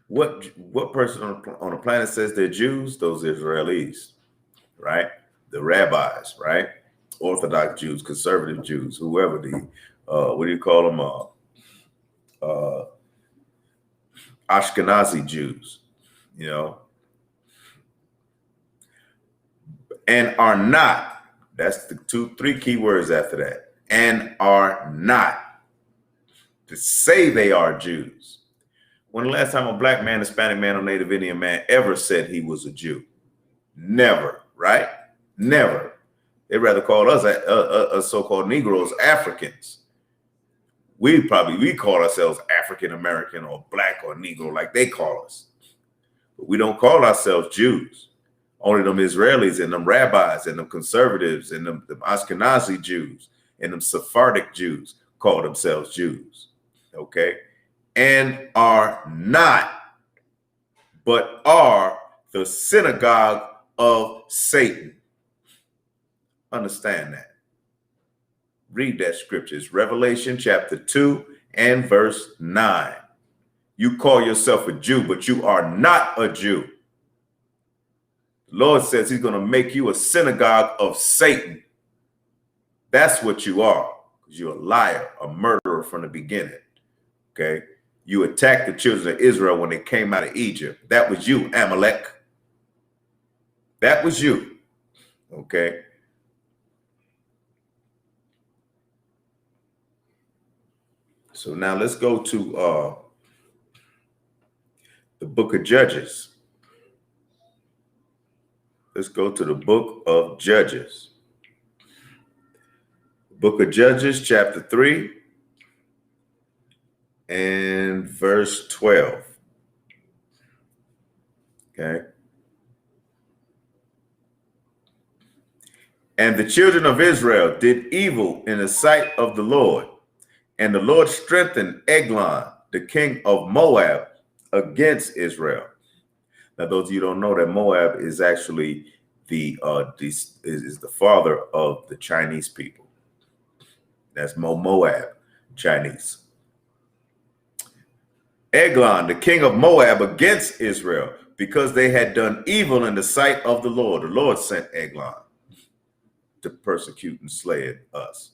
What person on the planet says they're Jews? Those Israelis, right? The rabbis, right? Orthodox Jews, conservative Jews, whoever the, what do you call them? Ashkenazi Jews, you know, and are not. That's the 3 key words after that. And are not. To say they are Jews. When the last time a black man, Hispanic man, or Native Indian man ever said he was a Jew? Never, right? Never. They'd rather call us so-called Negroes Africans. We call ourselves African American or black or Negro like they call us. But we don't call ourselves Jews. Only them Israelis and them rabbis and them conservatives and them Ashkenazi Jews and them Sephardic Jews call themselves Jews. Okay? And are not, but are the synagogue of Satan. Understand that. Read that scripture. It's Revelation chapter 2 and verse 9. You call yourself a Jew, but you are not a Jew. The Lord says he's going to make you a synagogue of Satan. That's what you are, because you're a liar, a murderer from the beginning. Okay? You attacked the children of Israel when they came out of Egypt. That was you, Amalek. That was you. Okay? So now let's go to the book of Judges. Let's go to the book of Judges. Book of Judges, chapter 3 and verse 12. Okay. And the children of Israel did evil in the sight of the Lord. And the Lord strengthened Eglon, the king of Moab, against Israel. Now, those of you who don't know that Moab is actually the father of the Chinese people. That's Moab, Chinese. Eglon, the king of Moab, against Israel, because they had done evil in the sight of the Lord. The Lord sent Eglon to persecute and slay us.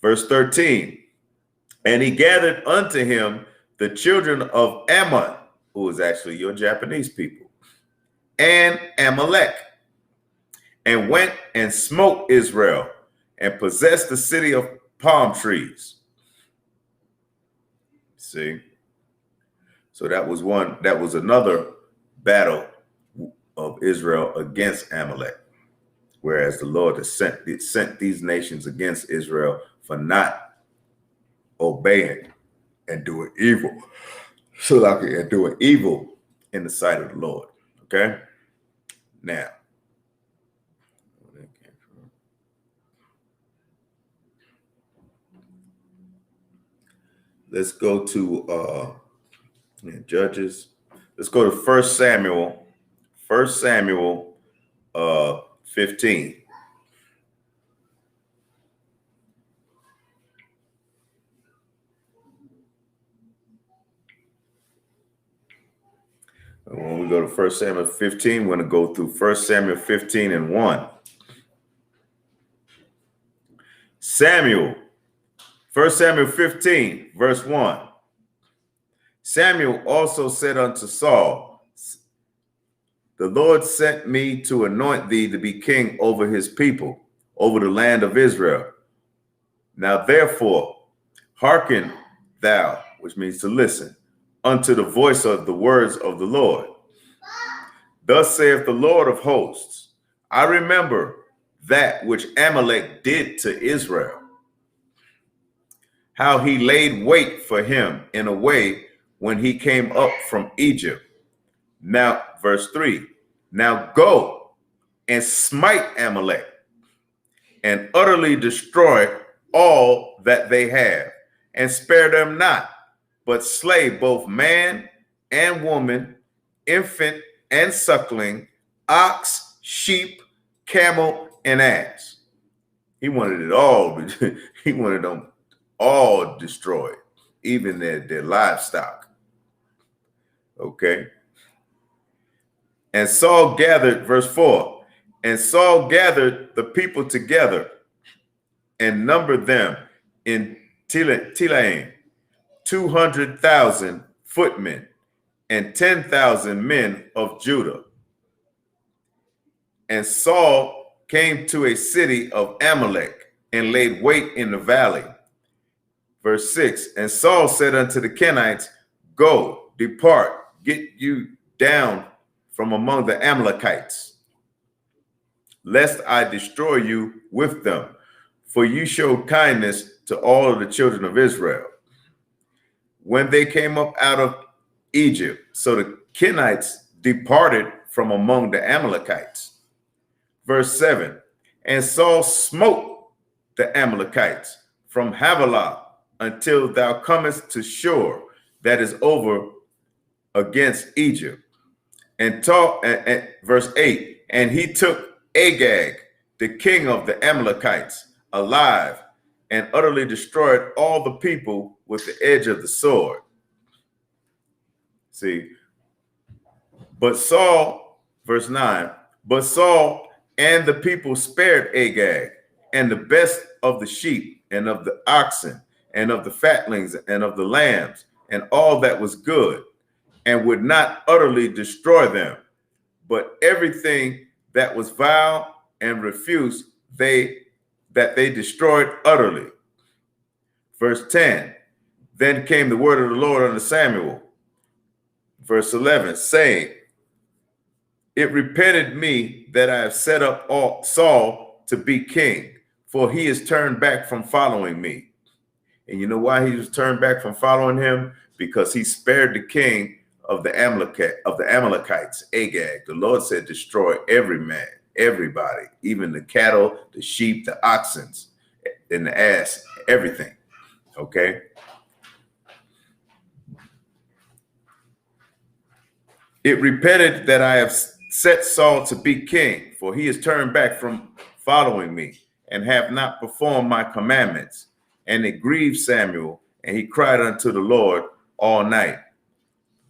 Verse 13, and he gathered unto him the children of Ammon, who is actually your Japanese people, and Amalek, and went and smote Israel and possessed the city of palm trees. See? So that was another battle of Israel against Amalek, whereas the Lord has sent these nations against Israel for not obeying and doing evil. And doing evil in the sight of the Lord. Okay? Now, let's go to Judges. Let's go to 1 Samuel. 1 Samuel 15. When we go to 1 Samuel 15, we're going to go through 1 Samuel 15 and 1. Samuel, 1 Samuel 15, verse 1. Samuel also said unto Saul, the Lord sent me to anoint thee to be king over his people, over the land of Israel. Now therefore, hearken thou, which means to listen, unto the voice of the words of the Lord. Thus saith the Lord of hosts, I remember that which Amalek did to Israel, how he laid wait for him in a way when he came up from Egypt. Now, verse 3, now go and smite Amalek and utterly destroy all that they have, and spare them not, but slay both man and woman, infant and suckling, ox, sheep, camel, and ass. He wanted it all. He wanted them all destroyed, even their livestock. Okay. And Saul gathered, verse 4, and Saul gathered the people together and numbered them in Telaim, 200,000 footmen and 10,000 men of Judah. And Saul came to a city of Amalek and laid wait in the valley. Verse 6, and Saul said unto the Kenites, go, depart, get you down from among the Amalekites, lest I destroy you with them. For you showed kindness to all of the children of Israel when they came up out of Egypt. So the Kenites departed from among the Amalekites. Verse 7, and Saul smote the Amalekites from Havilah until thou comest to Shur, that is over against Egypt. And verse 8, and he took Agag, the king of the Amalekites, alive, and utterly destroyed all the people with the edge of the sword. See, but Saul, verse 9, but Saul and the people spared Agag, and the best of the sheep, and of the oxen, and of the fatlings, and of the lambs, and all that was good, and would not utterly destroy them. But everything that was vile and refuse that they destroyed utterly. Verse 10, then came the word of the Lord unto Samuel. Verse 11, saying, it repented me that I have set up Saul to be king, for he is turned back from following me. And you know why he was turned back from following him? Because he spared the king of the Amalekites, Agag. The Lord said, destroy every man, everybody, even the cattle, the sheep, the oxen, and the ass, everything. Okay. It repented that I have set Saul to be king, for he has turned back from following me, and have not performed my commandments. And it grieved Samuel, and he cried unto the Lord all night.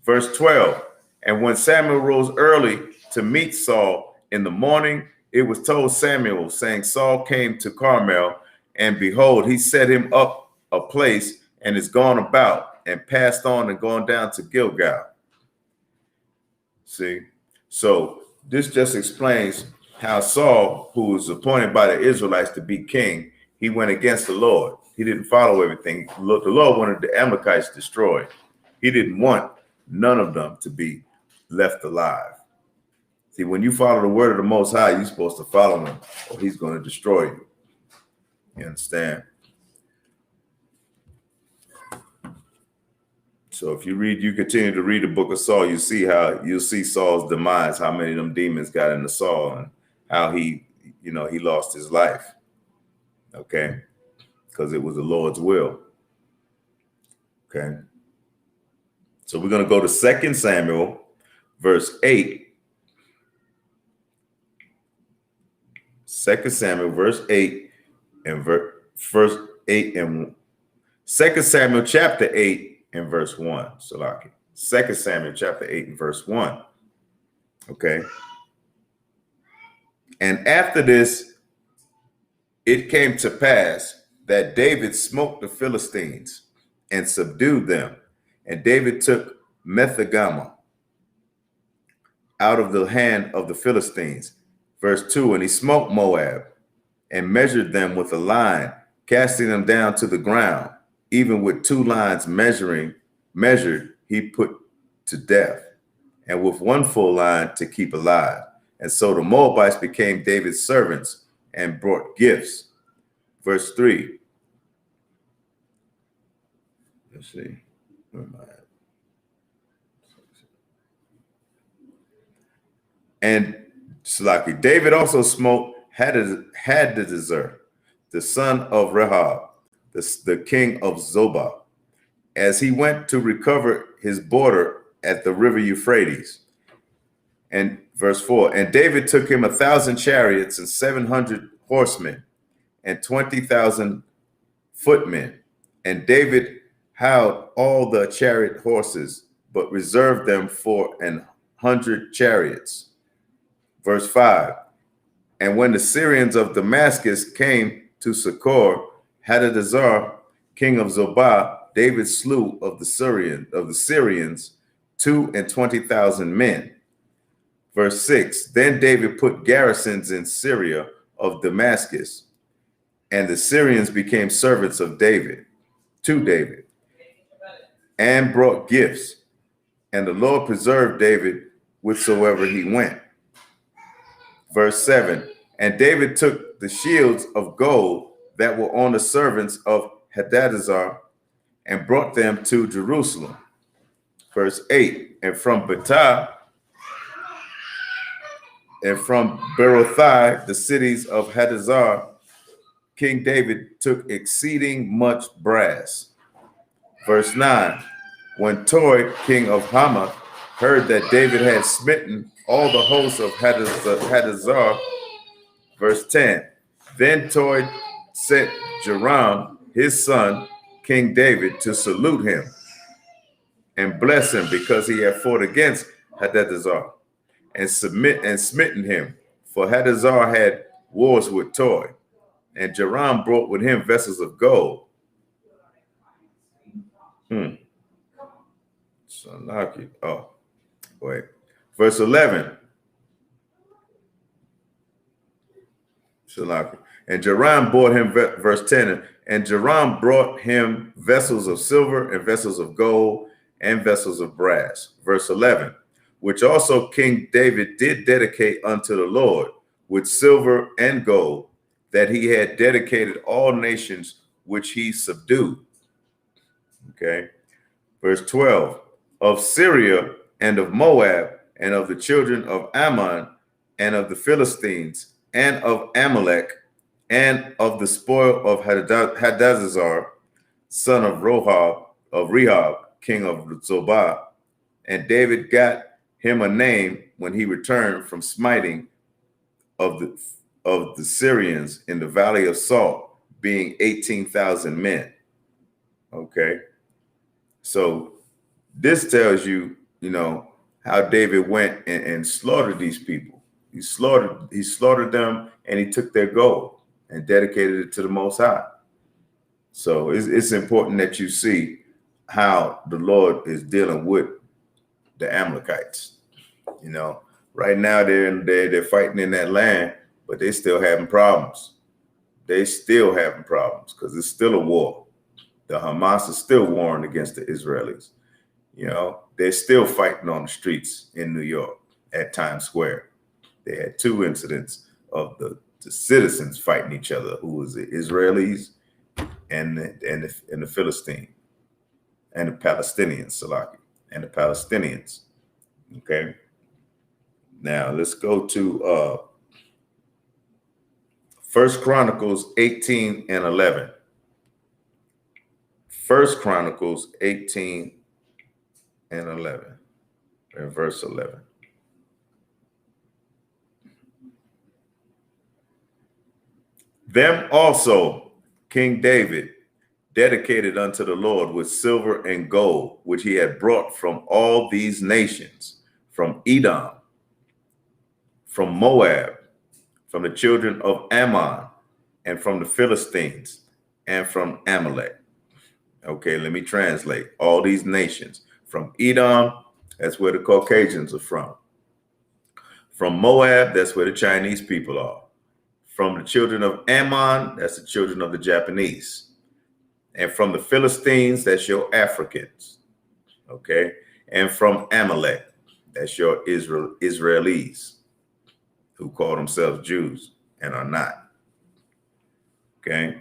Verse 12, and when Samuel rose early to meet Saul in the morning, it was told Samuel, saying, Saul came to Carmel, and behold, he set him up a place, and is gone about, and passed on and gone down to Gilgal. See, so this just explains how Saul, who was appointed by the Israelites to be king, he went against the Lord. He didn't follow everything. The Lord wanted the Amalekites destroyed. He didn't want none of them to be left alive. See, when you follow the word of the Most High, you're supposed to follow him, or he's going to destroy you. You understand? So if you continue to read the book of Saul, you'll see Saul's demise, how many of them demons got into Saul, and how he lost his life. Okay. Because it was the Lord's will. Okay. So we're going to go to 2 Samuel, verse 8. 2 Samuel, verse 8, and verse 8 and 2 Samuel chapter 8 and verse 1. Salaki. 2 Samuel chapter 8 and verse 1. Okay. And after this, it came to pass that David smote the Philistines and subdued them. And David took Methegama out of the hand of the Philistines. Verse 2, and he smote Moab and measured them with a line, casting them down to the ground. Even with 2 lines measured, he put to death, and with 1 full line to keep alive. And so the Moabites became David's servants and brought gifts. Verse 3. Let's see. Where am I at? And Salaki, David also smote Hadadezer, the son of Rehob, the king of Zobah, as he went to recover his border at the river Euphrates. And verse 4, and David took him 1,000 chariots and 700 horsemen and 20,000 footmen. And David howled all the chariot horses, but reserved them for 100 chariots. Verse 5, and when the Syrians of Damascus came to succor Hadadezer, king of Zobah, David slew of the Syrians 22,000 men. Verse 6, then David put garrisons in Syria of Damascus, and the Syrians became servants of David, to David, and brought gifts. And the Lord preserved David whithersoever he went. Verse 7, and David took the shields of gold that were on the servants of Hadadezer and brought them to Jerusalem. Verse 8, and from Betah and from Berothai, the cities of Hadadezer, King David took exceeding much brass. Verse 9, when Toi, king of Hamath, heard that David had smitten all the hosts of Hadadezer, verse 10, then Toi sent Joram, his son, King David, to salute him and bless him because he had fought against Hadadezer and smitten him. For Hadadezer had wars with Toi, and Joram brought with him vessels of gold. So lucky. Oh, wait. Verse 11. Shalaki. And Joram brought him, verse 10, and Joram brought him vessels of silver and vessels of gold and vessels of brass. Verse 11, which also King David did dedicate unto the Lord with silver and gold, that he had dedicated all nations which he subdued. Okay. Verse 12, of Syria and of Moab and of the children of Ammon and of the Philistines and of Amalek and of the spoil of Hadadezer, son of Rehob, king of Zobah. And David got him a name when he returned from smiting of the Syrians in the valley of Salt, being 18,000 men. Okay. So this tells you, how David went and slaughtered these people. He slaughtered them, and he took their gold and dedicated it to the Most High. So it's important that you see how the Lord is dealing with the Amalekites. Right now they're fighting in that land, but they're still having problems. They still having problems because it's still a war. The Hamas is still warring against the Israelis. They're still fighting on the streets in New York at Times Square. They had 2 incidents of the citizens fighting each other, who was the Israelis and the Philistines and the Palestinians, Salaki, and the Palestinians. Okay. Now let's go to 1 Chronicles 18 and 11. 1 Chronicles 18 and 11, and verse 11. Them also King David dedicated unto the Lord with silver and gold, which he had brought from all these nations, from Edom, from Moab, from the children of Ammon, and from the Philistines, and from Amalek. Okay, let me translate. All these nations. From Edom, that's where the Caucasians are from. From Moab, that's where the Chinese people are. From the children of Ammon, that's the children of the Japanese. And from the Philistines, that's your Africans. Okay. And from Amalek, that's your Israelis who call themselves Jews and are not. Okay.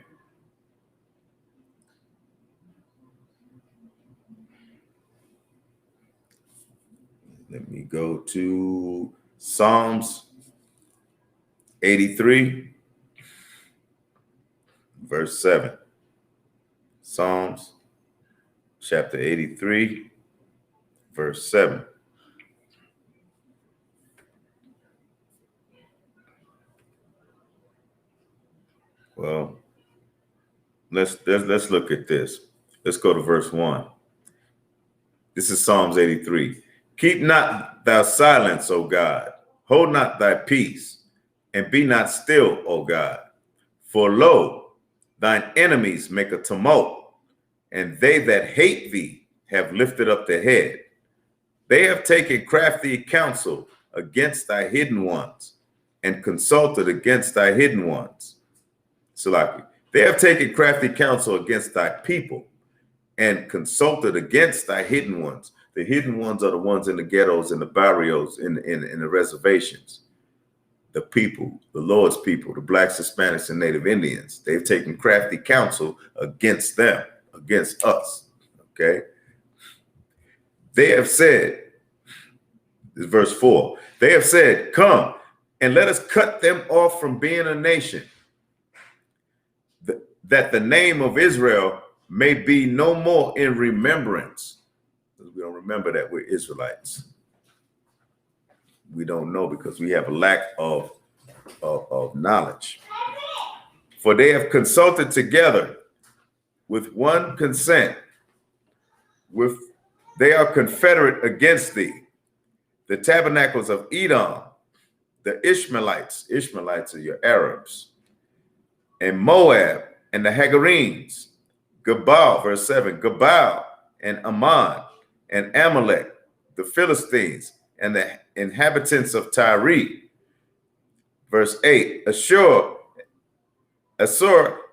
Let me go to Psalms 83, verse 7. Psalms chapter 83, verse 7. Well, let's look at this. Let's go to verse 1. This is Psalms 83. Keep not thou silence, O God. Hold not thy peace, and be not still, O God. For lo, thine enemies make a tumult, and they that hate thee have lifted up their head. They have taken crafty counsel against thy hidden ones, and consulted against thy hidden ones. Salaki. They have taken crafty counsel against thy people, and consulted against thy hidden ones. The hidden ones are the ones in the ghettos, in the barrios, in the reservations. The people, the Lord's people, the Blacks, Hispanics, and Native Indians. They've taken crafty counsel against them, against us, okay? They have said, this is verse 4, they have said, come and let us cut them off from being a nation, that the name of Israel may be no more in remembrance. We don't remember that we're Israelites. We don't know because we have a lack of knowledge. For they have consulted together with one consent. They are confederate against thee. The tabernacles of Edom, the Ishmaelites are your Arabs, and Moab, and the Hagarenes, Gebal, verse 7, Gebal, and Ammon, and Amalek, the Philistines, and the inhabitants of Tyre. Verse 8, Assur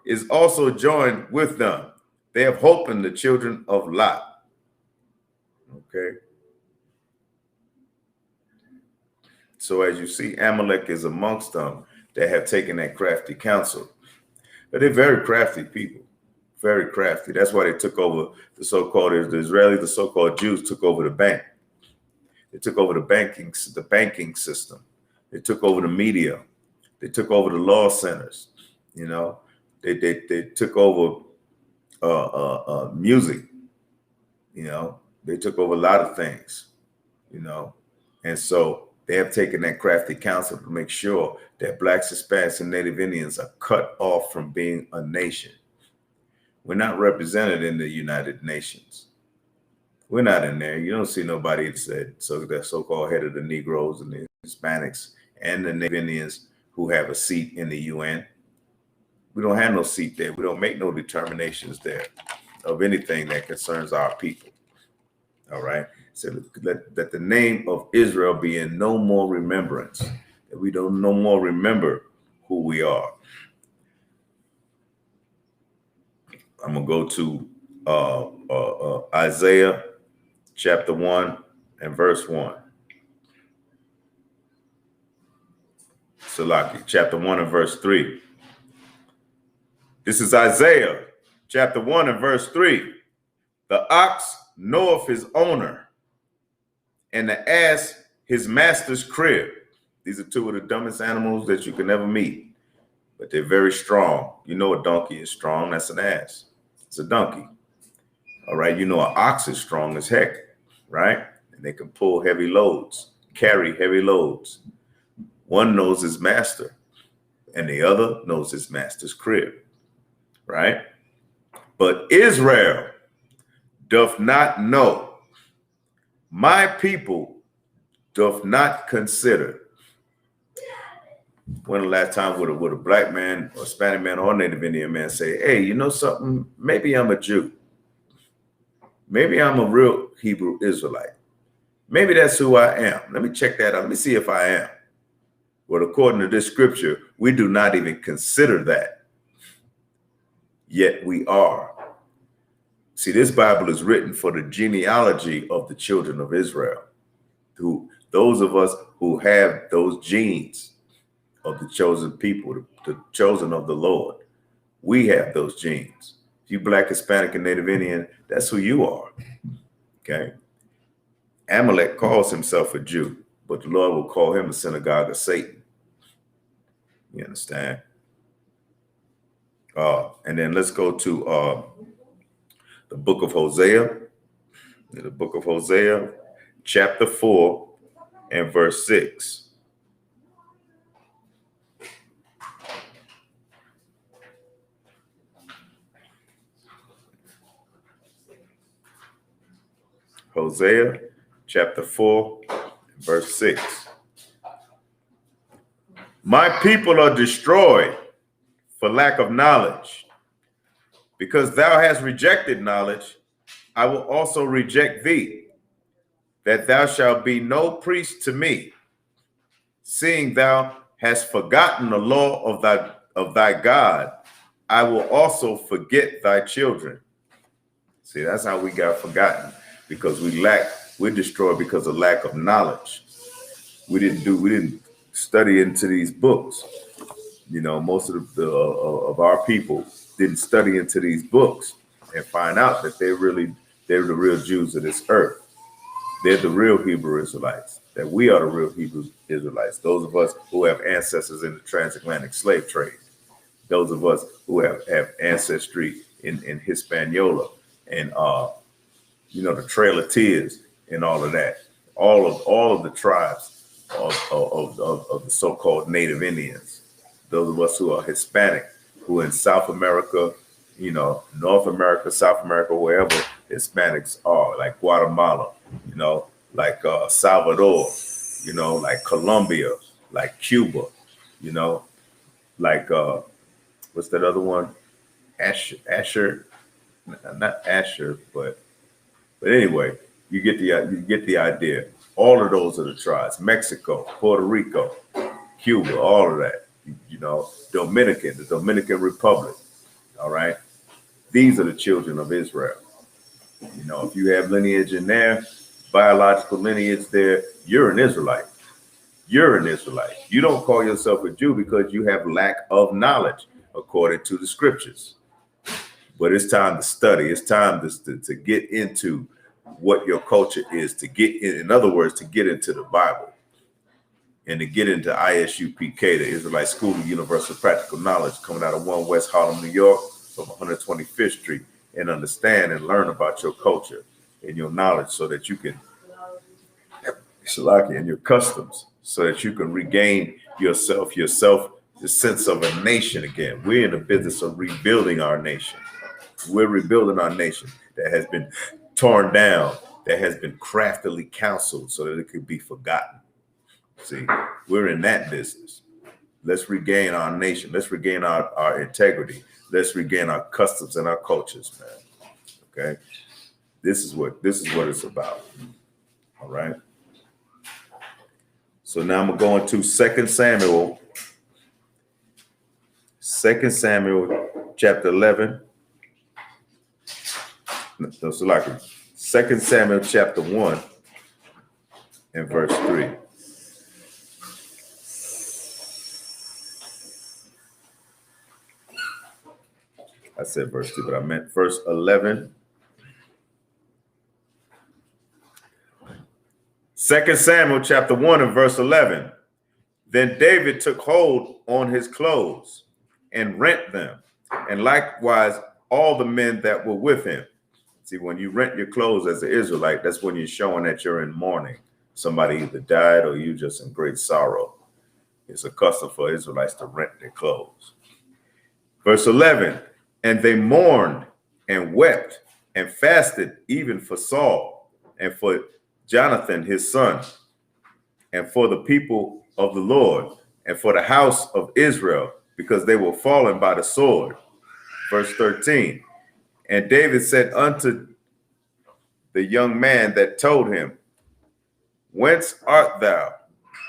is also joined with them. They have hope in the children of Lot. Okay. So as you see, Amalek is amongst them that have taken that crafty counsel. But they're very crafty people, very crafty. That's why they took over the so-called, the Israelis, the so-called Jews took over the bank. They took over the banking system. They took over the media. They took over the law centers. You know, they took over music. You know, they took over a lot of things. You know, and so they have taken that crafty counsel to make sure that Blacks, Hispanics, and Native Indians are cut off from being a nation. We're not represented in the United Nations. We're not in there. You don't see nobody that so-called head of the Negroes and the Hispanics and the Native Indians who have a seat in the UN. We don't have no seat there. We don't make no determinations there of anything that concerns our people. All right. So that the name of Israel be in no more remembrance, that we don't no more remember who we are. I'm gonna go to Isaiah chapter 1 and verse 1. Salaki, chapter 1 and verse 3. This is Isaiah chapter 1 and verse 3. The ox knoweth his owner, and the ass his master's crib. These are two of the dumbest animals that you can ever meet, but they're very strong. You know a donkey is strong, that's an ass. It's a donkey. All right, you know an ox is strong as heck, right? And they can pull heavy loads, carry heavy loads. One knows his master, and the other knows his master's crib, right? But Israel doth not know. My people doth not consider. When the last time would a black man or Hispanic man or Native Indian man say, hey, you know something? Maybe I'm a Jew. Maybe I'm a real Hebrew Israelite. Maybe that's who I am. Let me check that out. Let me see if I am. Well, according to this scripture, we do not even consider that. Yet we are. See, this Bible is written for the genealogy of the children of Israel. Those of us who have those genes of the chosen people, the chosen of the Lord. We have those genes. If you Black, Hispanic, and Native Indian, that's who you are. Okay. Amalek calls himself a Jew, but the Lord will call him a synagogue of Satan. You understand? And then let's go to the book of Hosea. The book of Hosea, chapter 4 and verse 6. Hosea, chapter 4, verse 6. My people are destroyed for lack of knowledge. Because thou hast rejected knowledge, I will also reject thee, that thou shalt be no priest to me, seeing thou hast forgotten the law of thy God. I will also forget thy children. See, that's how we got forgotten, because we're destroyed because of lack of knowledge. We didn't study into these books. You know, most of our people didn't study into these books and find out that they're the real Jews of this earth. They're the real Hebrew Israelites, that we are the real Hebrew Israelites. Those of us who have ancestors in the transatlantic slave trade. Those of us who have ancestry in Hispaniola and, the Trail of Tears and all of that. All of the tribes of the so-called Native Indians. Those of us who are Hispanic, who are in South America, North America, South America, wherever Hispanics are, like Guatemala, like Salvador, like Colombia, like Cuba, like what's that other one? Asher, not Asher, but anyway, you get the idea. All of those are the tribes: Mexico, Puerto Rico, Cuba, all of that. Dominican, the Dominican Republic. All right, these are the children of Israel. If you have lineage in there, biological lineage there, you're an Israelite. You're an Israelite. You don't call yourself a Jew because you have lack of knowledge, according to the scriptures. But it's time to study. It's time to get into what your culture is, to get in other words, to get into the Bible and to get into ISUPK, the Israelite School of Universal Practical Knowledge, coming out of 1 West Harlem, New York, from 125th Street, and understand and learn about your culture and your knowledge so that you can, and your customs, so that you can regain yourself, the sense of a nation again. We're in the business of rebuilding our nation. We're rebuilding our nation that has been torn down, that has been craftily counseled so that it could be forgotten. See, we're in that business. Let's regain our nation. Let's regain our integrity. Let's regain our customs and our cultures, man. Okay? This is what it's about. All right. So now I'm going to 2 Samuel. 2 Samuel chapter 11. No, so like 2 Samuel chapter 1 and verse 3. I said verse 2, but I meant verse 11. 2 Samuel chapter 1 and verse 11. Then David took hold on his clothes and rent them, and likewise all the men that were with him. See, when you rent your clothes as an Israelite, that's when you're showing that you're in mourning. Somebody either died or you just in great sorrow. It's a custom for Israelites to rent their clothes. Verse 11, and they mourned and wept and fasted even for Saul and for Jonathan his son, and for the people of the Lord, and for the house of Israel, because they were fallen by the sword. Verse 13, and David said unto the young man that told him, whence art thou?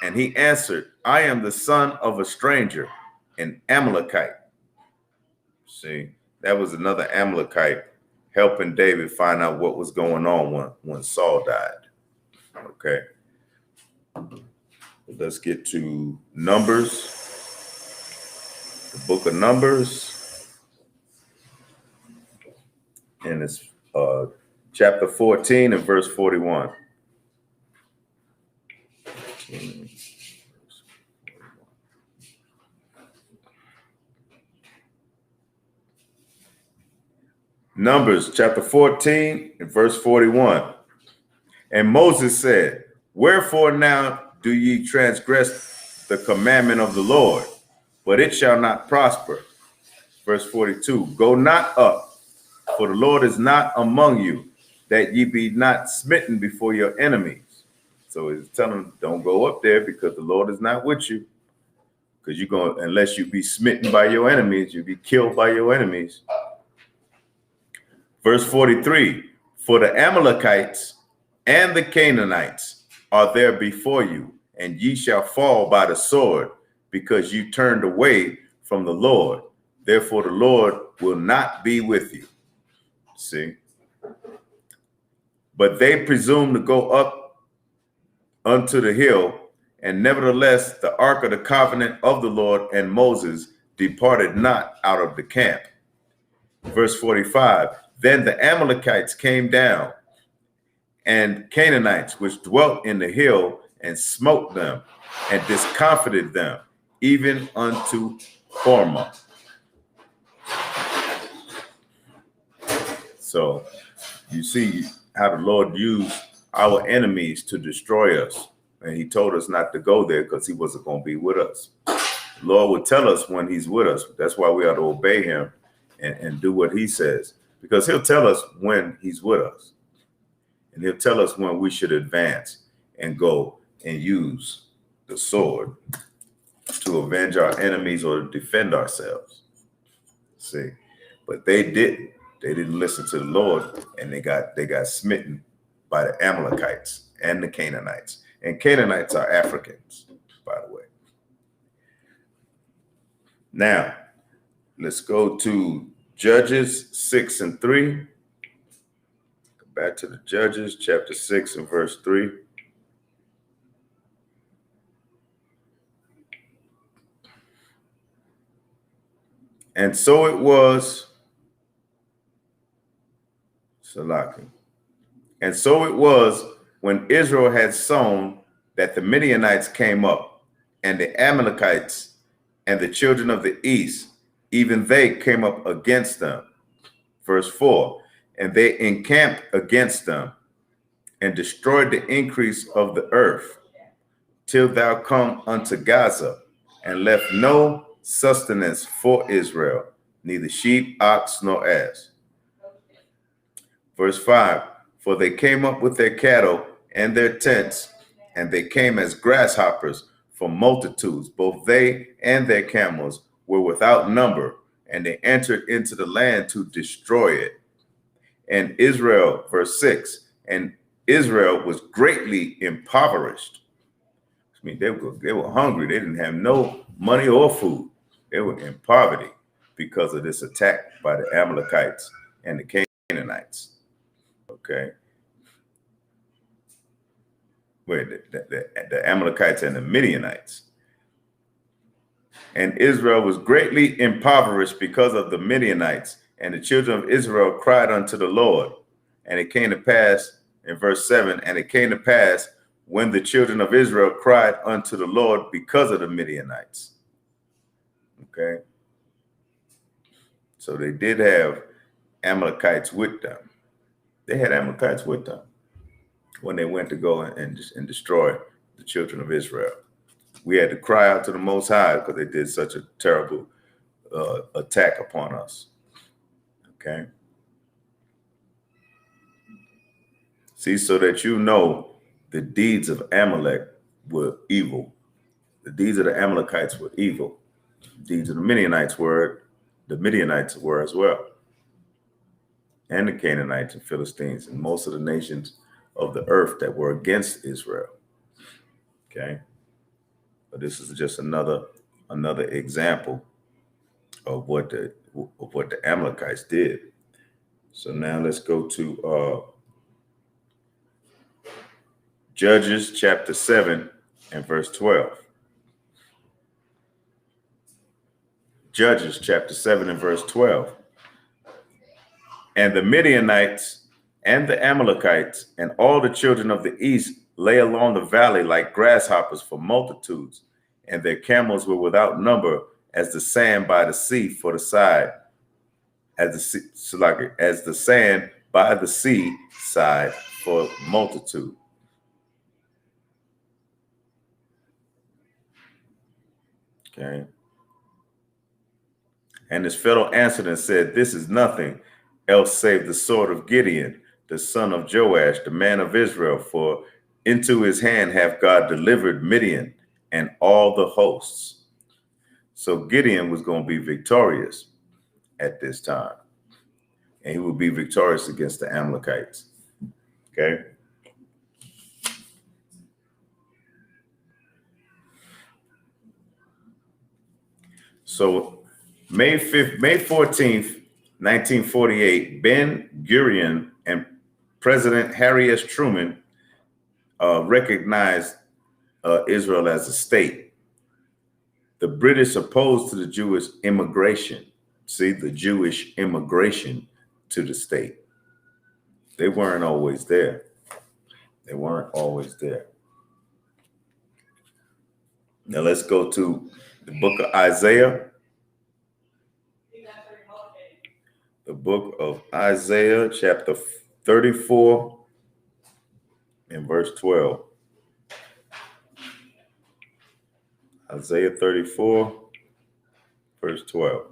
And he answered, I am the son of a stranger, an Amalekite. See, that was another Amalekite helping David find out what was going on when Saul died. Okay. Let's get to Numbers, the book of Numbers, and it's chapter 14 and verse 41. Numbers chapter 14 and verse 41. And Moses said, wherefore now do ye transgress the commandment of the Lord? But it shall not prosper. Verse 42, go not up, for the Lord is not among you, that ye be not smitten before your enemies. So he's telling them, don't go up there because the Lord is not with you. Because you're going, unless you be smitten by your enemies, you'll be killed by your enemies. Verse 43, for the Amalekites and the Canaanites are there before you, and ye shall fall by the sword, because you turned away from the Lord. Therefore the Lord will not be with you. See? But they presume to go up unto the hill, and nevertheless the ark of the covenant of the Lord and Moses departed not out of the camp. Verse 45, then the Amalekites came down, and Canaanites which dwelt in the hill, and smote them, and discomfited them, even unto Hormah. So you see how the Lord used our enemies to destroy us. And he told us not to go there because he wasn't going to be with us. The Lord would tell us when he's with us. That's why we ought to obey him and do what he says, because he'll tell us when he's with us. And he'll tell us when we should advance and go and use the sword to avenge our enemies or to defend ourselves. See, but they didn't. They didn't listen to the Lord, and they got smitten by the Amalekites and the Canaanites. And Canaanites are Africans, by the way. Now, let's go to Judges 6 and 3. Go back to the Judges chapter 6 and verse 3. And so it was, Salaki. And so it was when Israel had sown that the Midianites came up, and the Amalekites and the children of the east, even they came up against them. Verse 4, and they encamped against them and destroyed the increase of the earth till thou come unto Gaza, and left no sustenance for Israel, neither sheep, ox, nor ass. Verse 5, for they came up with their cattle and their tents, and they came as grasshoppers for multitudes. Both they and their camels were without number, and they entered into the land to destroy it. And Israel, verse 6, and Israel was greatly impoverished. I mean, they were hungry. They didn't have no money or food. They were in poverty because of this attack by the Amalekites and the Canaanites. Okay. Wait, the Amalekites and the Midianites. And Israel was greatly impoverished because of the Midianites, and the children of Israel cried unto the Lord. And it came to pass, in verse 7, and it came to pass when the children of Israel cried unto the Lord because of the Midianites. Okay. So they did have Amalekites with them. They had Amalekites with them when they went to go and destroy the children of Israel. We had to cry out to the Most High because they did such a terrible attack upon us. Okay. See, so that you know the deeds of Amalek were evil. The deeds of the Amalekites were evil. The deeds of the Midianites were as well. And the Canaanites and Philistines and most of the nations of the earth that were against Israel. Okay. But this is just another example of what the Amalekites did. So now let's go to Judges chapter 7 and verse 12. Judges chapter 7 and verse 12. And the Midianites and the Amalekites and all the children of the east lay along the valley like grasshoppers for multitudes, and their camels were without number as the sand by the sea for the side, as the sand by the sea side for multitude. Okay. And his fellow answered and said, This is nothing else save the sword of Gideon, the son of Joash, the man of Israel, for into his hand hath God delivered Midian and all the hosts. So Gideon was going to be victorious at this time, and he would be victorious against the Amalekites. Okay. So May 14th, 1948, Ben-Gurion and President Harry S. Truman recognized Israel as a state. The British opposed to the Jewish immigration. See, the Jewish immigration to the state. They weren't always there. They weren't always there. Now let's go to the book of Isaiah. The book of Isaiah, chapter 34 and verse 12. Isaiah 34, verse 12.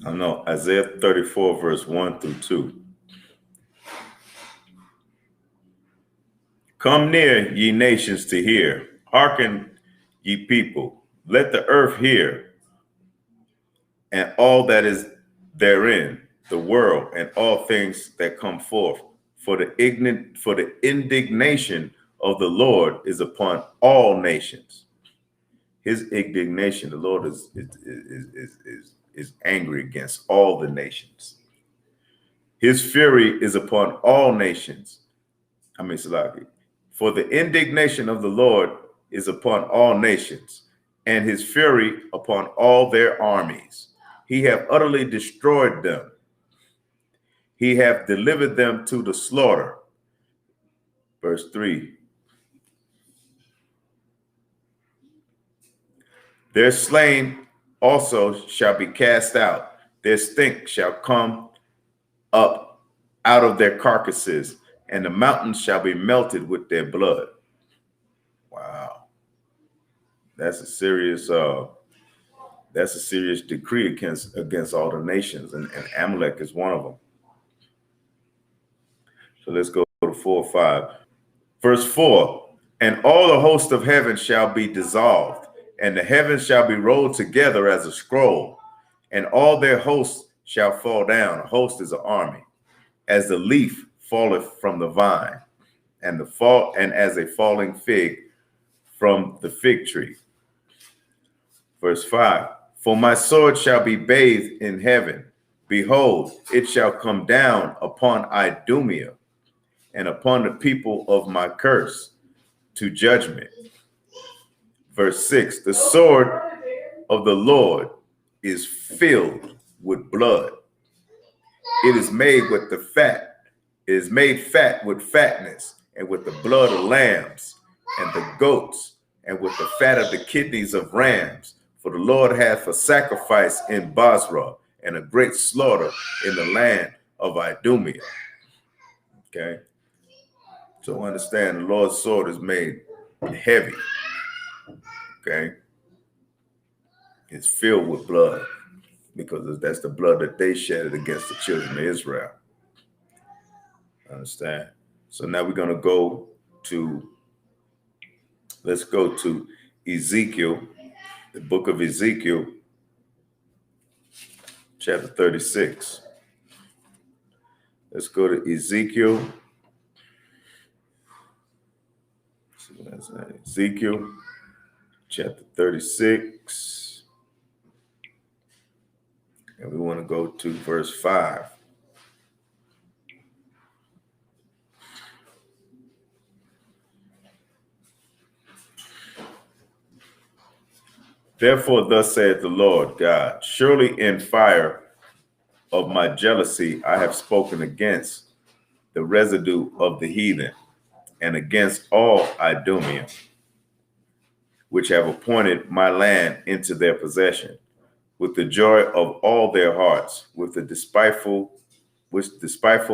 I know, Isaiah 34, verse 1 through 2. Come near, ye nations, to hear. Hearken, ye people. Let the earth hear, and all that is therein, the world, and all things that come forth. For the indignation of the Lord is upon all nations. His indignation, the Lord is angry against all the nations. His fury is upon all nations. Salaki. For the indignation of the Lord is upon all nations, and his fury upon all their armies. He hath utterly destroyed them. He hath delivered them to the slaughter. Verse 3. Their slain also shall be cast out. Their stink shall come up out of their carcasses, and the mountains shall be melted with their blood. Wow. That's a serious decree against all the nations, and Amalek is one of them. So let's go to 4 or 5. Verse 4, and all the host of heaven shall be dissolved, and the heavens shall be rolled together as a scroll, and all their hosts shall fall down. A host is an army, as the leaf falleth from the vine, and as a falling fig from the fig tree. Verse 5, for my sword shall be bathed in heaven. Behold, it shall come down upon Idumea and upon the people of my curse to judgment. Verse 6, the sword of the Lord is filled with blood. It is made with the fat. It is made fat with fatness, and with the blood of lambs and the goats, and with the fat of the kidneys of rams. For the Lord hath a sacrifice in Basra, and a great slaughter in the land of Idumea. Okay. So understand, the Lord's sword is made heavy. Okay. It's filled with blood, because that's the blood that they shedded against the children of Israel. Understand? So now we're going to go to, let's go to Ezekiel, the book of Ezekiel, chapter 36. Let's go to Ezekiel. Ezekiel, chapter 36. And we want to go to verse 5. Therefore, thus saith the Lord God, surely in fire of my jealousy I have spoken against the residue of the heathen, and against all Idumea, which have appointed my land into their possession, with the joy of all their hearts, with despiteful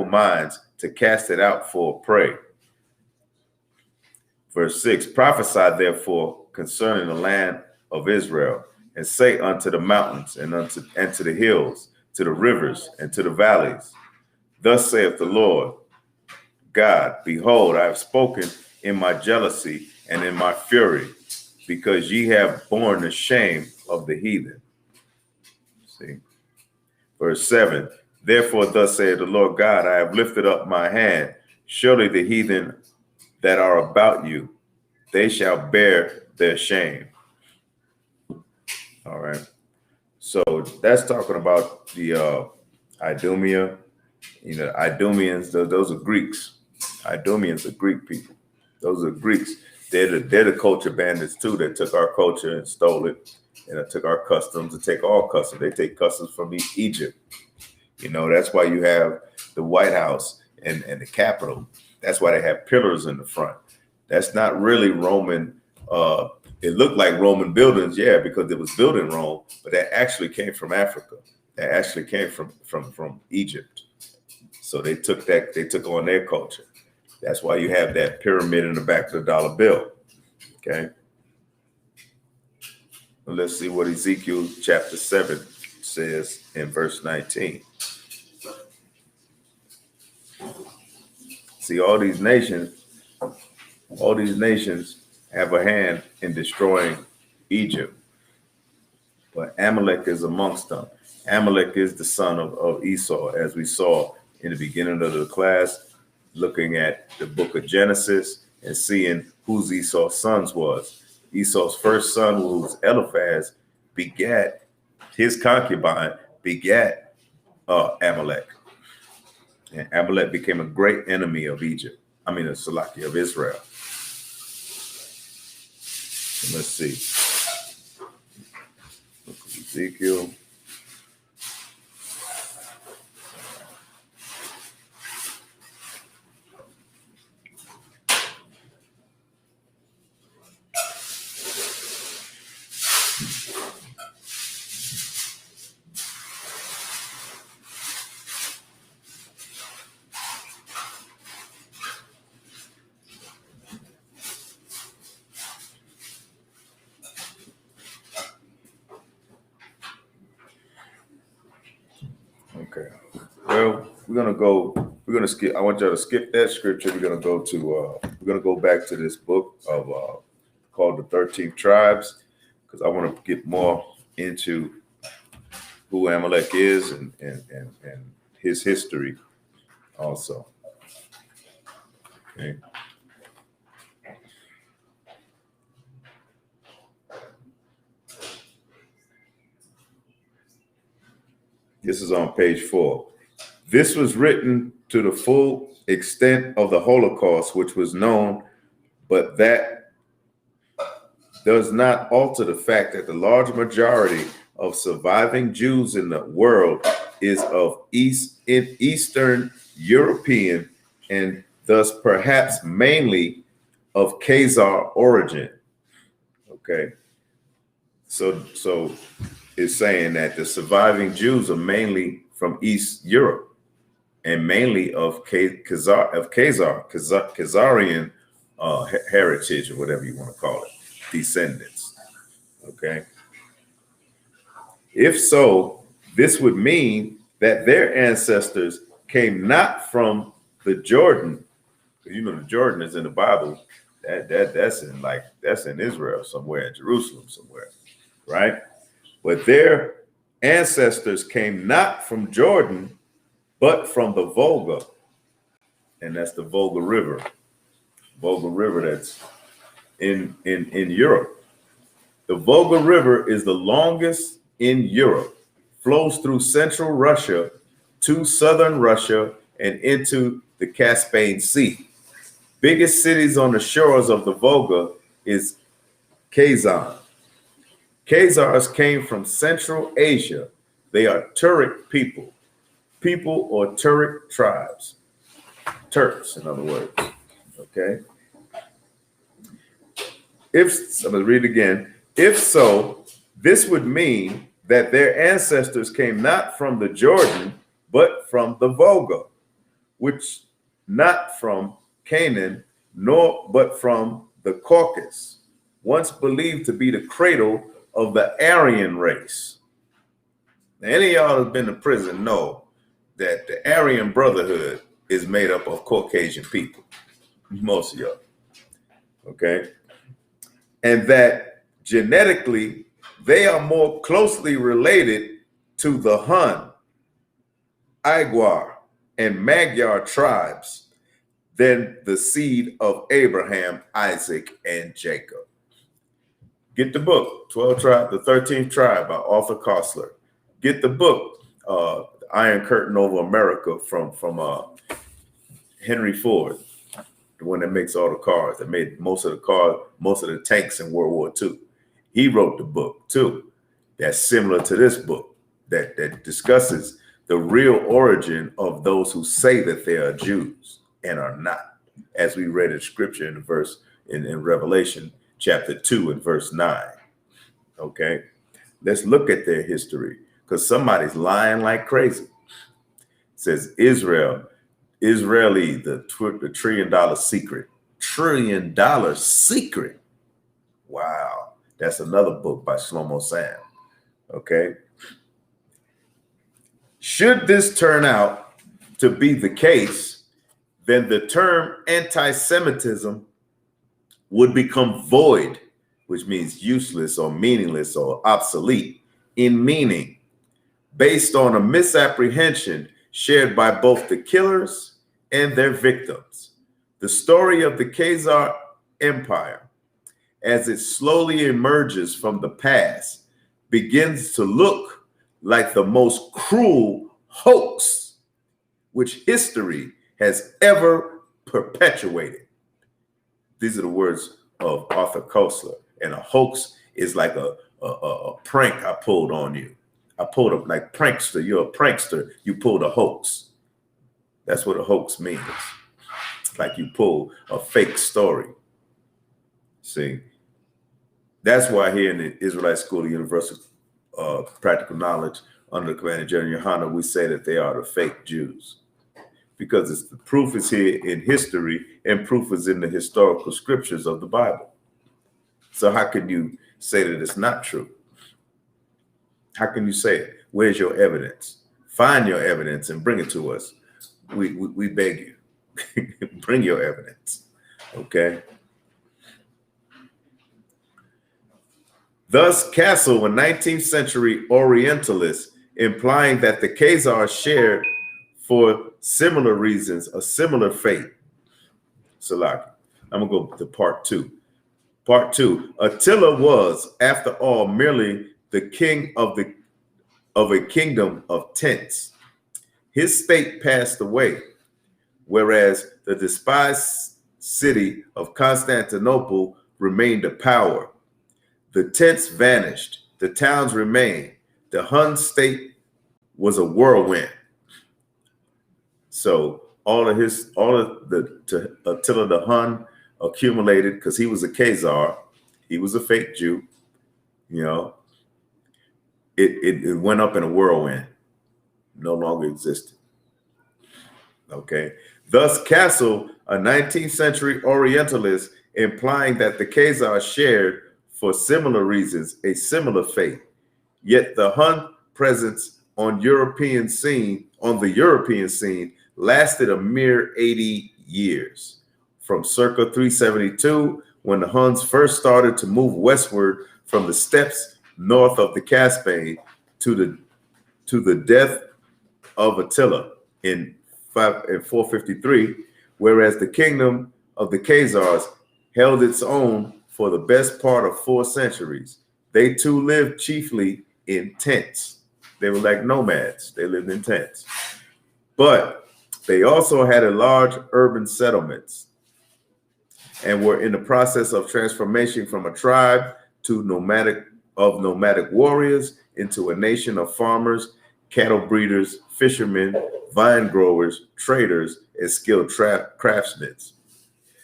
minds, to cast it out for a prey. Verse 6, prophesy therefore concerning the land of Israel, and say unto the mountains, and to the hills, to the rivers, and to the valleys, thus saith the Lord God, behold, I have spoken in my jealousy and in my fury, because ye have borne the shame of the heathen. See, verse 7, therefore thus saith the Lord God, I have lifted up my hand, surely the heathen that are about you, they shall bear their shame. All right. So that's talking about the Idumea. You know, Idumeans, those are Greeks. Idumeans are Greek people. Those are Greeks. They're the culture bandits too that took our culture and stole it, and took our customs and take all customs. They take customs from Egypt. You know, that's why you have the White House and the Capitol. That's why they have pillars in the front. That's not really Roman. It looked like Roman buildings, yeah, because it was built in Rome, but that actually came from Africa. That actually came from Egypt. So they took on their culture. That's why you have that pyramid in the back of the dollar bill. Okay. Well, let's see what Ezekiel chapter 7 says in verse 19. See, all these nations have a hand in destroying Egypt, but Amalek is amongst them. Amalek is the son of Esau, as we saw in the beginning of the class, looking at the book of Genesis and seeing whose Esau's sons was. Esau's first son, who was Eliphaz, begat his concubine, begat Amalek. And Amalek became a great enemy of Egypt. I mean, of Israel. And let's see. Look at Ezekiel. Okay. Well, we're gonna skip. I want y'all to skip that scripture. We're gonna go back to this book of called the 13 Tribes, because I want to get more into who Amalek is and his history also. Okay. This is on page 4. This was written to the full extent of the Holocaust, which was known, but that does not alter the fact that the large majority of surviving Jews in the world is of Eastern European and thus perhaps mainly of Khazar origin. Okay. So it's saying that the surviving Jews are mainly from East Europe and mainly of Khazarian heritage, or whatever you want to call it, descendants. Okay. If so, this would mean that their ancestors came not from the Jordan, because you know the Jordan is in the Bible. That's in Israel somewhere, in Jerusalem somewhere, right? But their ancestors came not from Jordan, but from the Volga, and that's the Volga River. Volga River that's in Europe. The Volga River is the longest in Europe, flows through central Russia to southern Russia and into the Caspian Sea. Biggest cities on the shores of the Volga is Kazan, Khazars came from Central Asia. They are Turkic people or Turkic tribes. Turks, in other words. Okay. I'm going to read it again. If so, this would mean that their ancestors came not from the Jordan, but from the Volga, which not from Canaan, but from the Caucasus, once believed to be the cradle of the Aryan race. Now, any of y'all who's been to prison know that the Aryan Brotherhood is made up of Caucasian people, most of y'all, okay? And that genetically, they are more closely related to the Hun, Aigwar, and Magyar tribes than the seed of Abraham, Isaac, and Jacob. Get the book, 12 Tribe, the 13th Tribe by Arthur Koestler. Get the book, The Iron Curtain Over America from Henry Ford, the one that makes all the cars, that made most of the tanks in World War II. He wrote the book too. That's similar to this book that discusses the real origin of those who say that they are Jews and are not, as we read in scripture in the verse in Revelation chapter 2 and verse 9. Okay, let's look at their history, because somebody's lying like crazy. It says Israeli, the $1 trillion secret. $1 trillion secret. Wow. That's another book by Shlomo Sam. Okay. Should this turn out to be the case, then the term anti-Semitism would become void, which means useless or meaningless or obsolete in meaning, based on a misapprehension shared by both the killers and their victims. The story of the Khazar Empire, as it slowly emerges from the past, begins to look like the most cruel hoax which history has ever perpetuated. These are the words of Arthur Koestler. And a hoax is like a prank I pulled on you. I pulled up like prankster. You're a prankster. You pulled a hoax. That's what a hoax means. It's like you pull a fake story. See, that's why here in the Israelite School of Universal Practical Knowledge, under the command of General Yohana, we say that they are the fake Jews, because the proof is here in history, and proof is in the historical scriptures of the Bible. So how can you say that it's not true? How can you say it? Where's your evidence? Find your evidence and bring it to us. We beg you, bring your evidence, okay? Thus, Castle, a 19th century Orientalist, implying that the Khazars shared, for similar reasons, a similar fate. Salaki. I'm going to go to part 2. Part 2. Attila was, after all, merely the king of a kingdom of tents. His state passed away, whereas the despised city of Constantinople remained a power. The tents vanished. The towns remained. The Hun state was a whirlwind. So Attila the Hun accumulated, because he was a Khazar, he was a fake Jew, you know, it went up in a whirlwind, no longer existed. Okay. Thus, Castle, a 19th century Orientalist, implying that the Khazars shared, for similar reasons, a similar fate. Yet the Hun presence on the European scene lasted a mere 80 years. From circa 372, when the Huns first started to move westward from the steppes north of the Caspian, to the death of Attila in 453, whereas the kingdom of the Khazars held its own for the best part of 4 centuries. They too lived chiefly in tents. They were like nomads. They lived in tents. But they also had a large urban settlements and were in the process of transformation from a tribe to nomadic of nomadic warriors into a nation of farmers, cattle breeders, fishermen, vine growers, traders, and skilled craftsmen.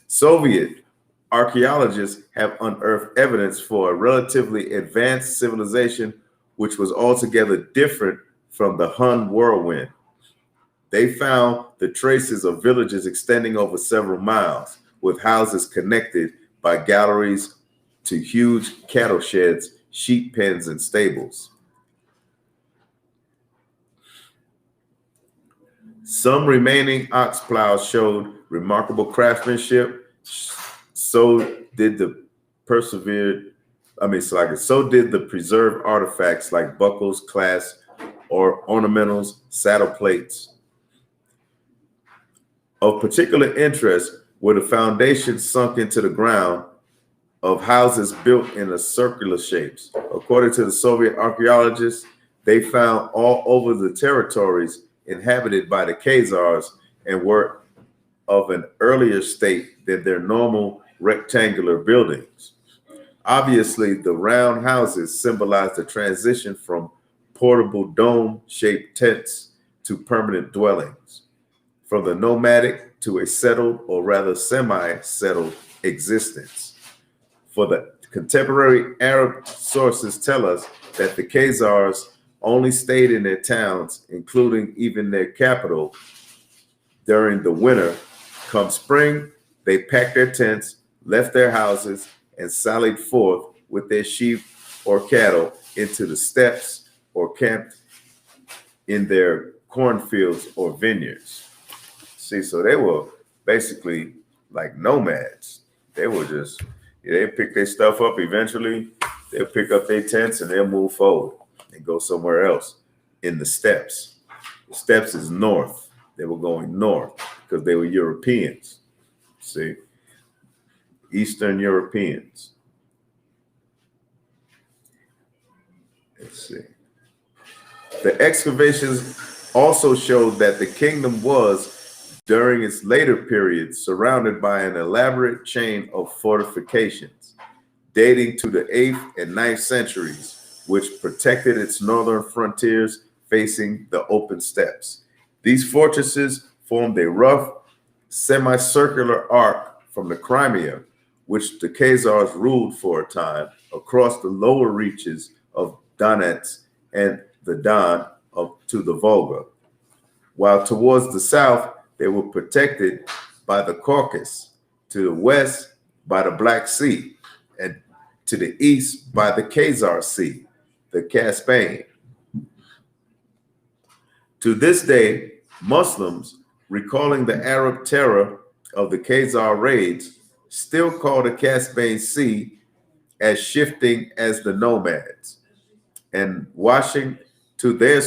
Soviet archaeologists have unearthed evidence for a relatively advanced civilization which was altogether different from the Hun whirlwind. They found the traces of villages extending over several miles, with houses connected by galleries to huge cattle sheds, sheep pens, and stables. Some remaining ox plows showed remarkable craftsmanship. So did the preserved artifacts like buckles, clasps, or ornamentals, saddle plates. Of particular interest were the foundations sunk into the ground of houses built in a circular shapes. According to the Soviet archaeologists, they found all over the territories inhabited by the Khazars and were of an earlier state than their normal rectangular buildings. Obviously, the round houses symbolize the transition from portable dome-shaped tents to permanent dwellings, from the nomadic to a settled or rather semi-settled existence. For the contemporary Arab sources tell us that the Khazars only stayed in their towns, including even their capital, during the winter. Come spring, they packed their tents, left their houses, and sallied forth with their sheep or cattle into the steppes or camped in their cornfields or vineyards. See, so they were basically like nomads. They were just, they pick their stuff up eventually, they'll pick up their tents and they'll move forward and go somewhere else in the steppes. The steppes is north. They were going north because they were Europeans. See, Eastern Europeans. Let's see. The excavations also showed that the kingdom was, during its later period, surrounded by an elaborate chain of fortifications dating to the 8th and 9th centuries, which protected its northern frontiers facing the open steppes. These fortresses formed a rough, semicircular arc from the Crimea, which the Khazars ruled for a time, across the lower reaches of Donetsk and the Don to the Volga, while towards the south they were protected by the Caucasus, to the west by the Black Sea, and to the east by the Khazar Sea, the Caspian. To this day, Muslims, recalling the Arab terror of the Khazar raids, still call the Caspian Sea as shifting as the nomads, and washing to their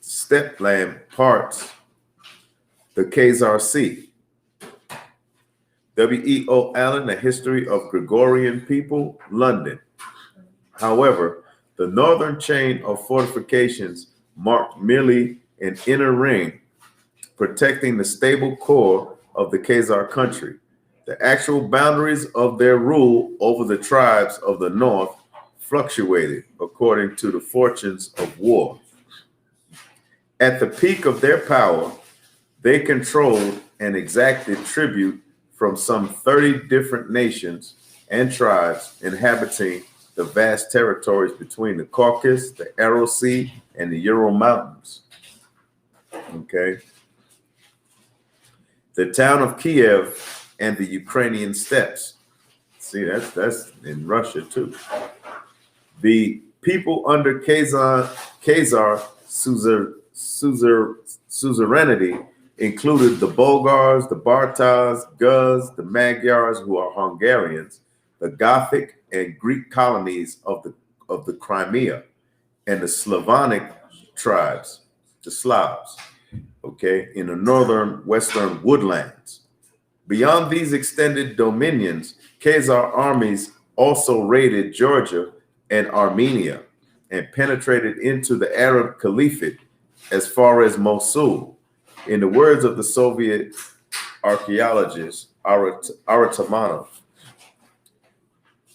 steppeland parts the Khazar Sea. W.E.O. Allen, A History of Gregorian People, London. However, the northern chain of fortifications marked merely an inner ring, protecting the stable core of the Khazar country. The actual boundaries of their rule over the tribes of the north fluctuated according to the fortunes of war. At the peak of their power, they controlled and exacted tribute from some 30 different nations and tribes inhabiting the vast territories between the Caucasus, the Aral Sea, and the Ural Mountains. Okay. The town of Kiev and the Ukrainian steppes. See, that's in Russia too. The people under Khazar suzerainty included the Bulgars, the Bartars, Guz, the Magyars, who are Hungarians, the Gothic and Greek colonies of the Crimea, and the Slavonic tribes, the Slavs, okay, in the northern western woodlands. Beyond these extended dominions, Khazar armies also raided Georgia and Armenia and penetrated into the Arab Caliphate as far as Mosul. In the words of the Soviet archaeologist Aratamano,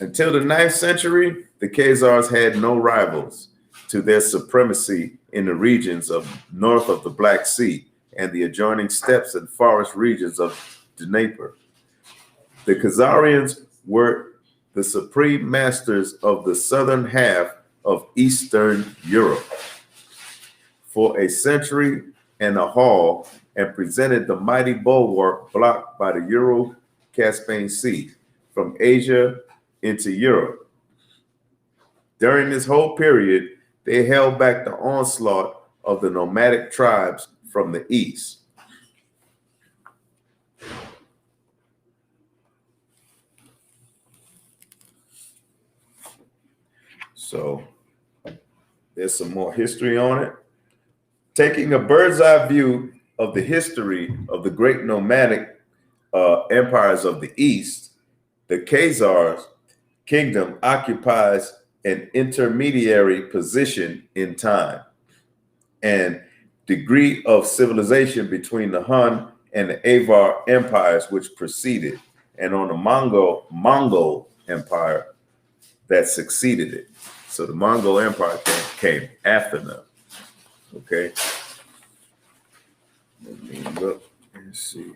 Until the 9th century, the Khazars had no rivals to their supremacy in the regions of north of the Black Sea and the adjoining steppes and forest regions of Dnieper. The Khazarians were the supreme masters of the southern half of Eastern Europe for a century and a half, and presented the mighty bulwark blocked by the Euro-Caspian Sea from Asia into Europe. During this whole period, they held back the onslaught of the nomadic tribes from the east. So there's some more history on it. Taking a bird's eye view of the history of the great nomadic empires of the East, the Khazars kingdom occupies an intermediary position in time and degree of civilization between the Hun and the Avar empires which preceded, and on the Mongol Empire that succeeded it. So the Mongol Empire came after them. Okay. Let me look and see.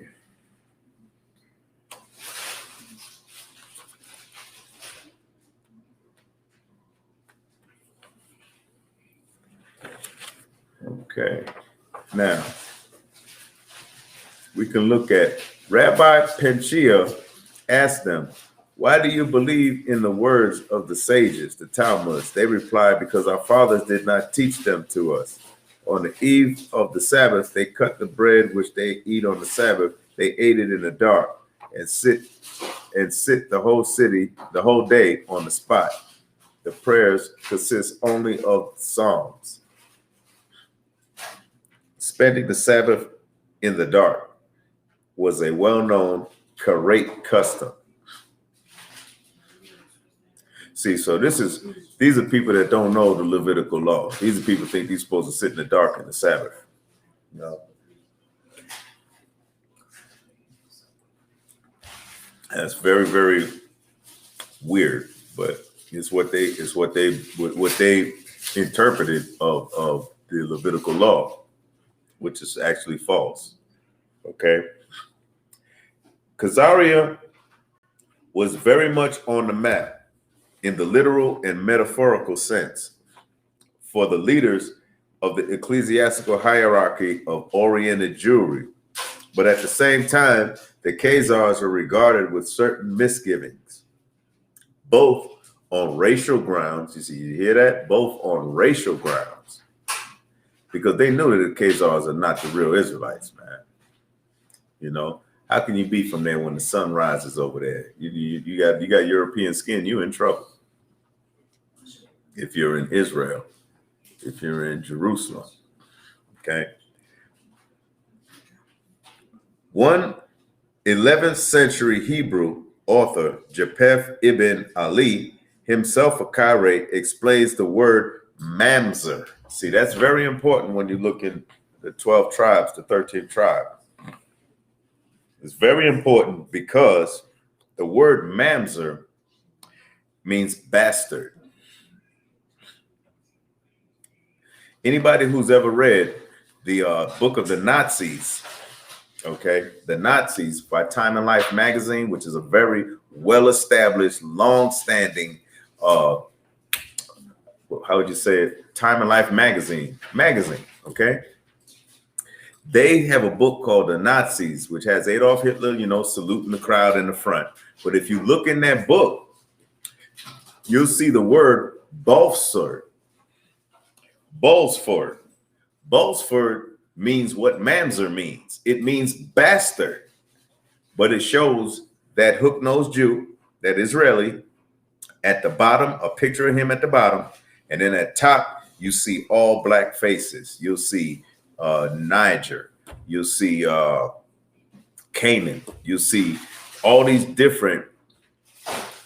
Okay. Now, we can look at Rabbi Penchia asked them, "Why do you believe in the words of the sages, the Talmuds?" They replied, "Because our fathers did not teach them to us. On the eve of the Sabbath, they cut the bread which they eat on the Sabbath. They ate it in the dark and sit the whole city, the whole day on the spot. The prayers consist only of psalms." Spending the Sabbath in the dark was a well-known Karate custom. See, so these are people that don't know the Levitical law. These are people who think they're supposed to sit in the dark in the Sabbath. You know? That's very, very weird, but it's what they interpreted of the Levitical law, which is actually false. Okay. Khazaria was very much on the map in the literal and metaphorical sense for the leaders of the ecclesiastical hierarchy of oriented Jewry. But at the same time, the Khazars are regarded with certain misgivings, both on racial grounds. You hear that? Both on racial grounds. Because they knew that the Khazars are not the real Israelites, man. You know, how can you be from there when the sun rises over there? You got European skin, you're in trouble. If you're in Israel, if you're in Jerusalem, okay? One 11th century Hebrew author, Japheth ibn Ali, himself a Karaite, explains the word mamzer. See, that's very important when you look in the 12 tribes, the 13th tribe. It's very important because the word mamzer means bastard. Anybody who's ever read the book of the Nazis, okay, the Nazis by Time and Life magazine, which is a very well-established, long-standing, how would you say it? Time and Life magazine, okay? They have a book called The Nazis, which has Adolf Hitler, you know, saluting the crowd in the front. But if you look in that book, you'll see the word Bolsford. Bolsford means what mamzer means. It means bastard. But it shows that hook-nosed Jew, that Israeli, at the bottom, a picture of him at the bottom. And then at top, you see all black faces. You'll see Niger, you'll see Canaan, you'll see all these different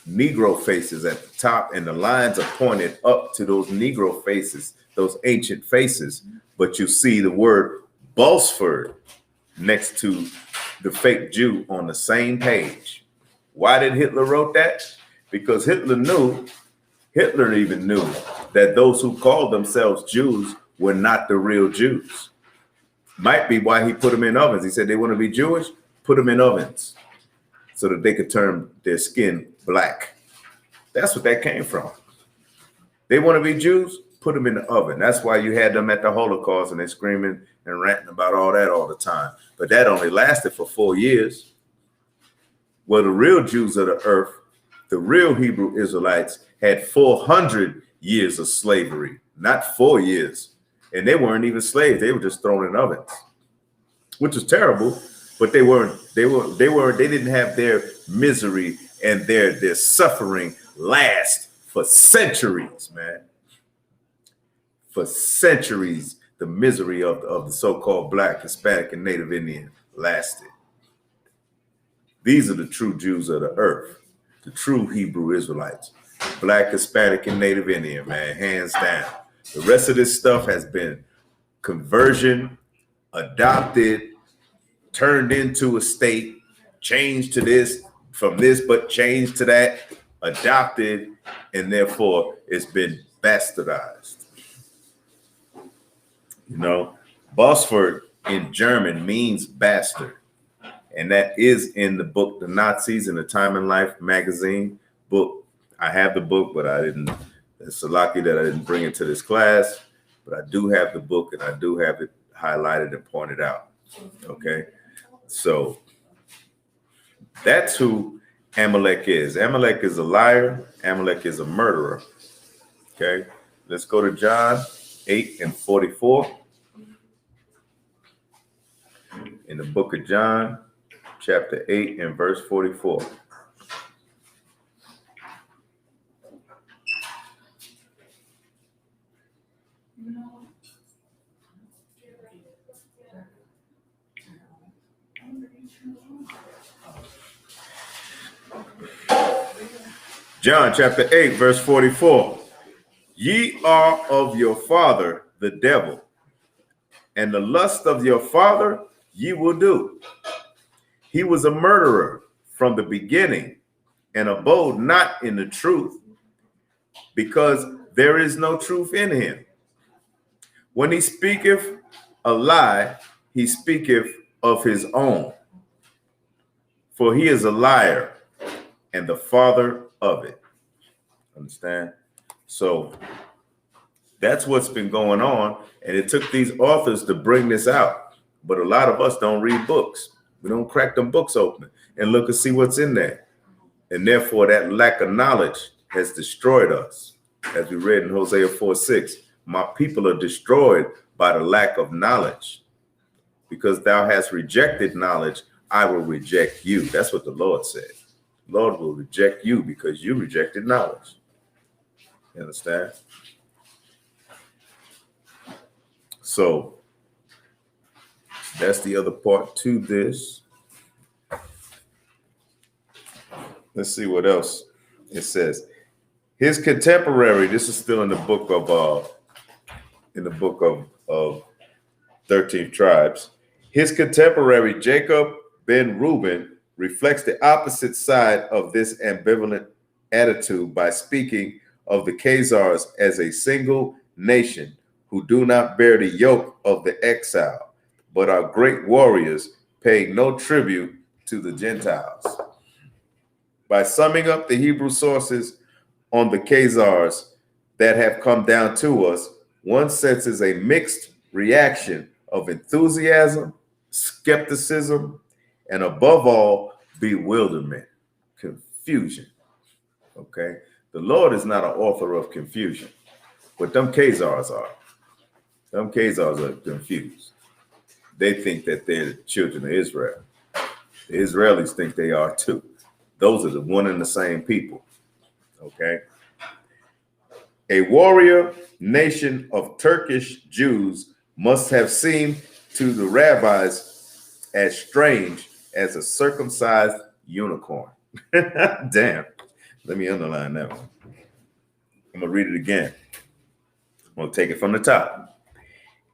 Negro faces at the top, and the lines are pointed up to those Negro faces, those ancient faces, but you see the word Bolsford next to the fake Jew on the same page. Why did Hitler wrote that? because Hitler even knew that those who called themselves Jews were not the real Jews. Might be why he put them in ovens. He said they want to be Jewish, put them in ovens so that they could turn their skin black. That's what that came from. They want to be Jews, put them in the oven. That's why you had them at the Holocaust and they're screaming and ranting about all that all the time. But that only lasted for 4 years. Well, the real Jews of the earth, the real Hebrew Israelites, had 400 years of slavery, not 4 years. And they weren't even slaves. They were just thrown in ovens, which was terrible. But they didn't have their misery and their suffering last for centuries, man. For centuries, the misery of the so-called Black, Hispanic, and Native Indian lasted. These are the true Jews of the earth, the true Hebrew Israelites. Black, Hispanic, and Native Indian, man, hands down. The rest of this stuff has been conversion, adopted, turned into a state, changed to this, from this, but changed to that, adopted, and therefore it's been bastardized. You know, Bosford in German means bastard. And that is in the book, The Nazis in the Time and Life magazine book. I have the book, but I didn't. It's lucky that I didn't bring it to this class. But I do have the book, and I do have it highlighted and pointed out. Okay, so that's who Amalek is. Amalek is a liar. Amalek is a murderer. Okay, let's go to John 8:44. In the book of John, chapter 8 and verse 44. John chapter 8, verse 44. Ye are of your father, the devil, and the lust of your father ye will do. He was a murderer from the beginning and abode not in the truth, because there is no truth in him. When he speaketh a lie, he speaketh of his own, for he is a liar and the father of it. Understand? So that's what's been going on. And it took these authors to bring this out. But a lot of us don't read books. We don't crack them books open and look and see what's in there. And therefore, that lack of knowledge has destroyed us. As we read in Hosea 4:6, my people are destroyed by the lack of knowledge. Because thou hast rejected knowledge, I will reject you. That's what the Lord said. The Lord will reject you because you rejected knowledge. You understand? So that's the other part to this. Let's see what else it says. His contemporary, this is still in the book of 13 tribes. His contemporary Jacob ben Reuben reflects the opposite side of this ambivalent attitude by speaking of the Khazars as a single nation who do not bear the yoke of the exile, but are great warriors, paying no tribute to the Gentiles. By summing up the Hebrew sources on the Khazars that have come down to us, one senses a mixed reaction of enthusiasm, skepticism, and above all, bewilderment, confusion. Okay? The Lord is not an author of confusion, but them Khazars are. Them Khazars are confused. They think that they're the children of Israel. The Israelis think they are too. Those are the one and the same people. Okay? A warrior nation of Turkish Jews must have seemed to the rabbis as strange as a circumcised unicorn. Damn. Let me underline that one. I'm going to read it again. I'm going to take it from the top.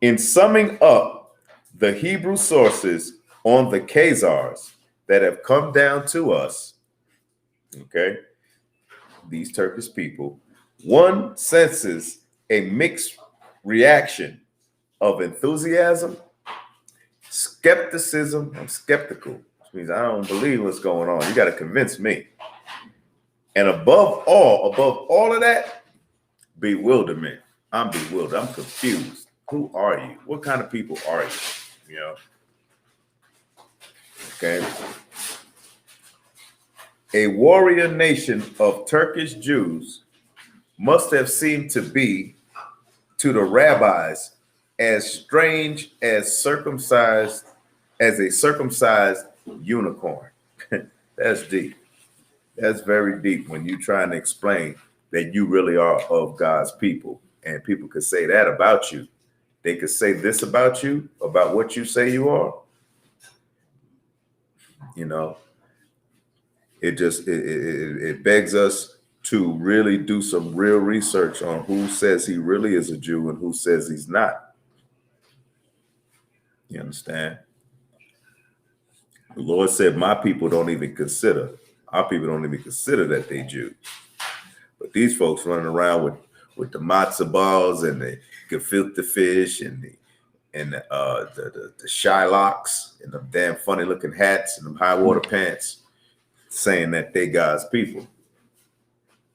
In summing up the Hebrew sources on the Khazars that have come down to us, okay, these Turkish people, one senses a mixed reaction of enthusiasm, skepticism. I'm skeptical, which means I don't believe what's going on. You got to convince me. And above all of that, bewilderment. I'm bewildered. I'm confused. Who are you? What kind of people are you? You know? Okay. A warrior nation of Turkish Jews must have seemed to be to the rabbis as strange as a circumcised unicorn. That's deep. That's very deep when you're trying to explain that you really are of God's people. And people could say that about you. They could say this about you, about what you say you are. You know, it begs us to really do some real research on who says he really is a Jew and who says he's not. You understand? The Lord said, my people don't even consider, our people don't even consider that they Jews. But these folks running around with the matzo balls and the gefilte fish and the shylocks and the damn funny looking hats and them high water pants, saying that they God's people.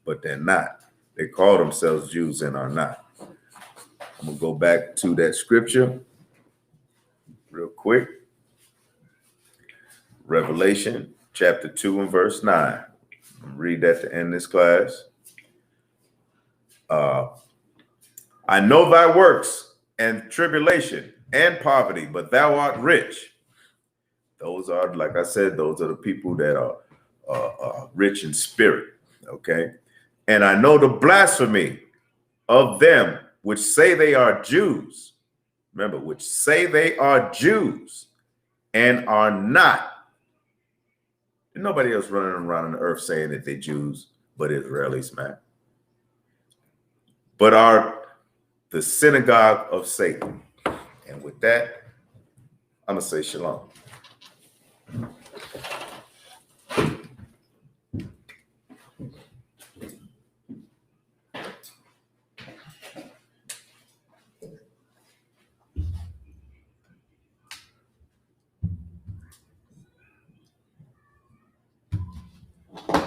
But they're not. They call themselves Jews and are not. I'm going to go back to that scripture real quick. Revelation chapter 2 and verse 9. I'm going to read that to end this class. I know thy works and tribulation and poverty, but thou art rich. Those are, like I said, those are the people that are rich in spirit. Okay. And I know the blasphemy of them which say they are Jews. Remember, which say they are Jews and are not. There's nobody else running around on the earth saying that they're Jews, but Israelis, man. But are the synagogue of Satan. And with that, I'm going to say shalom.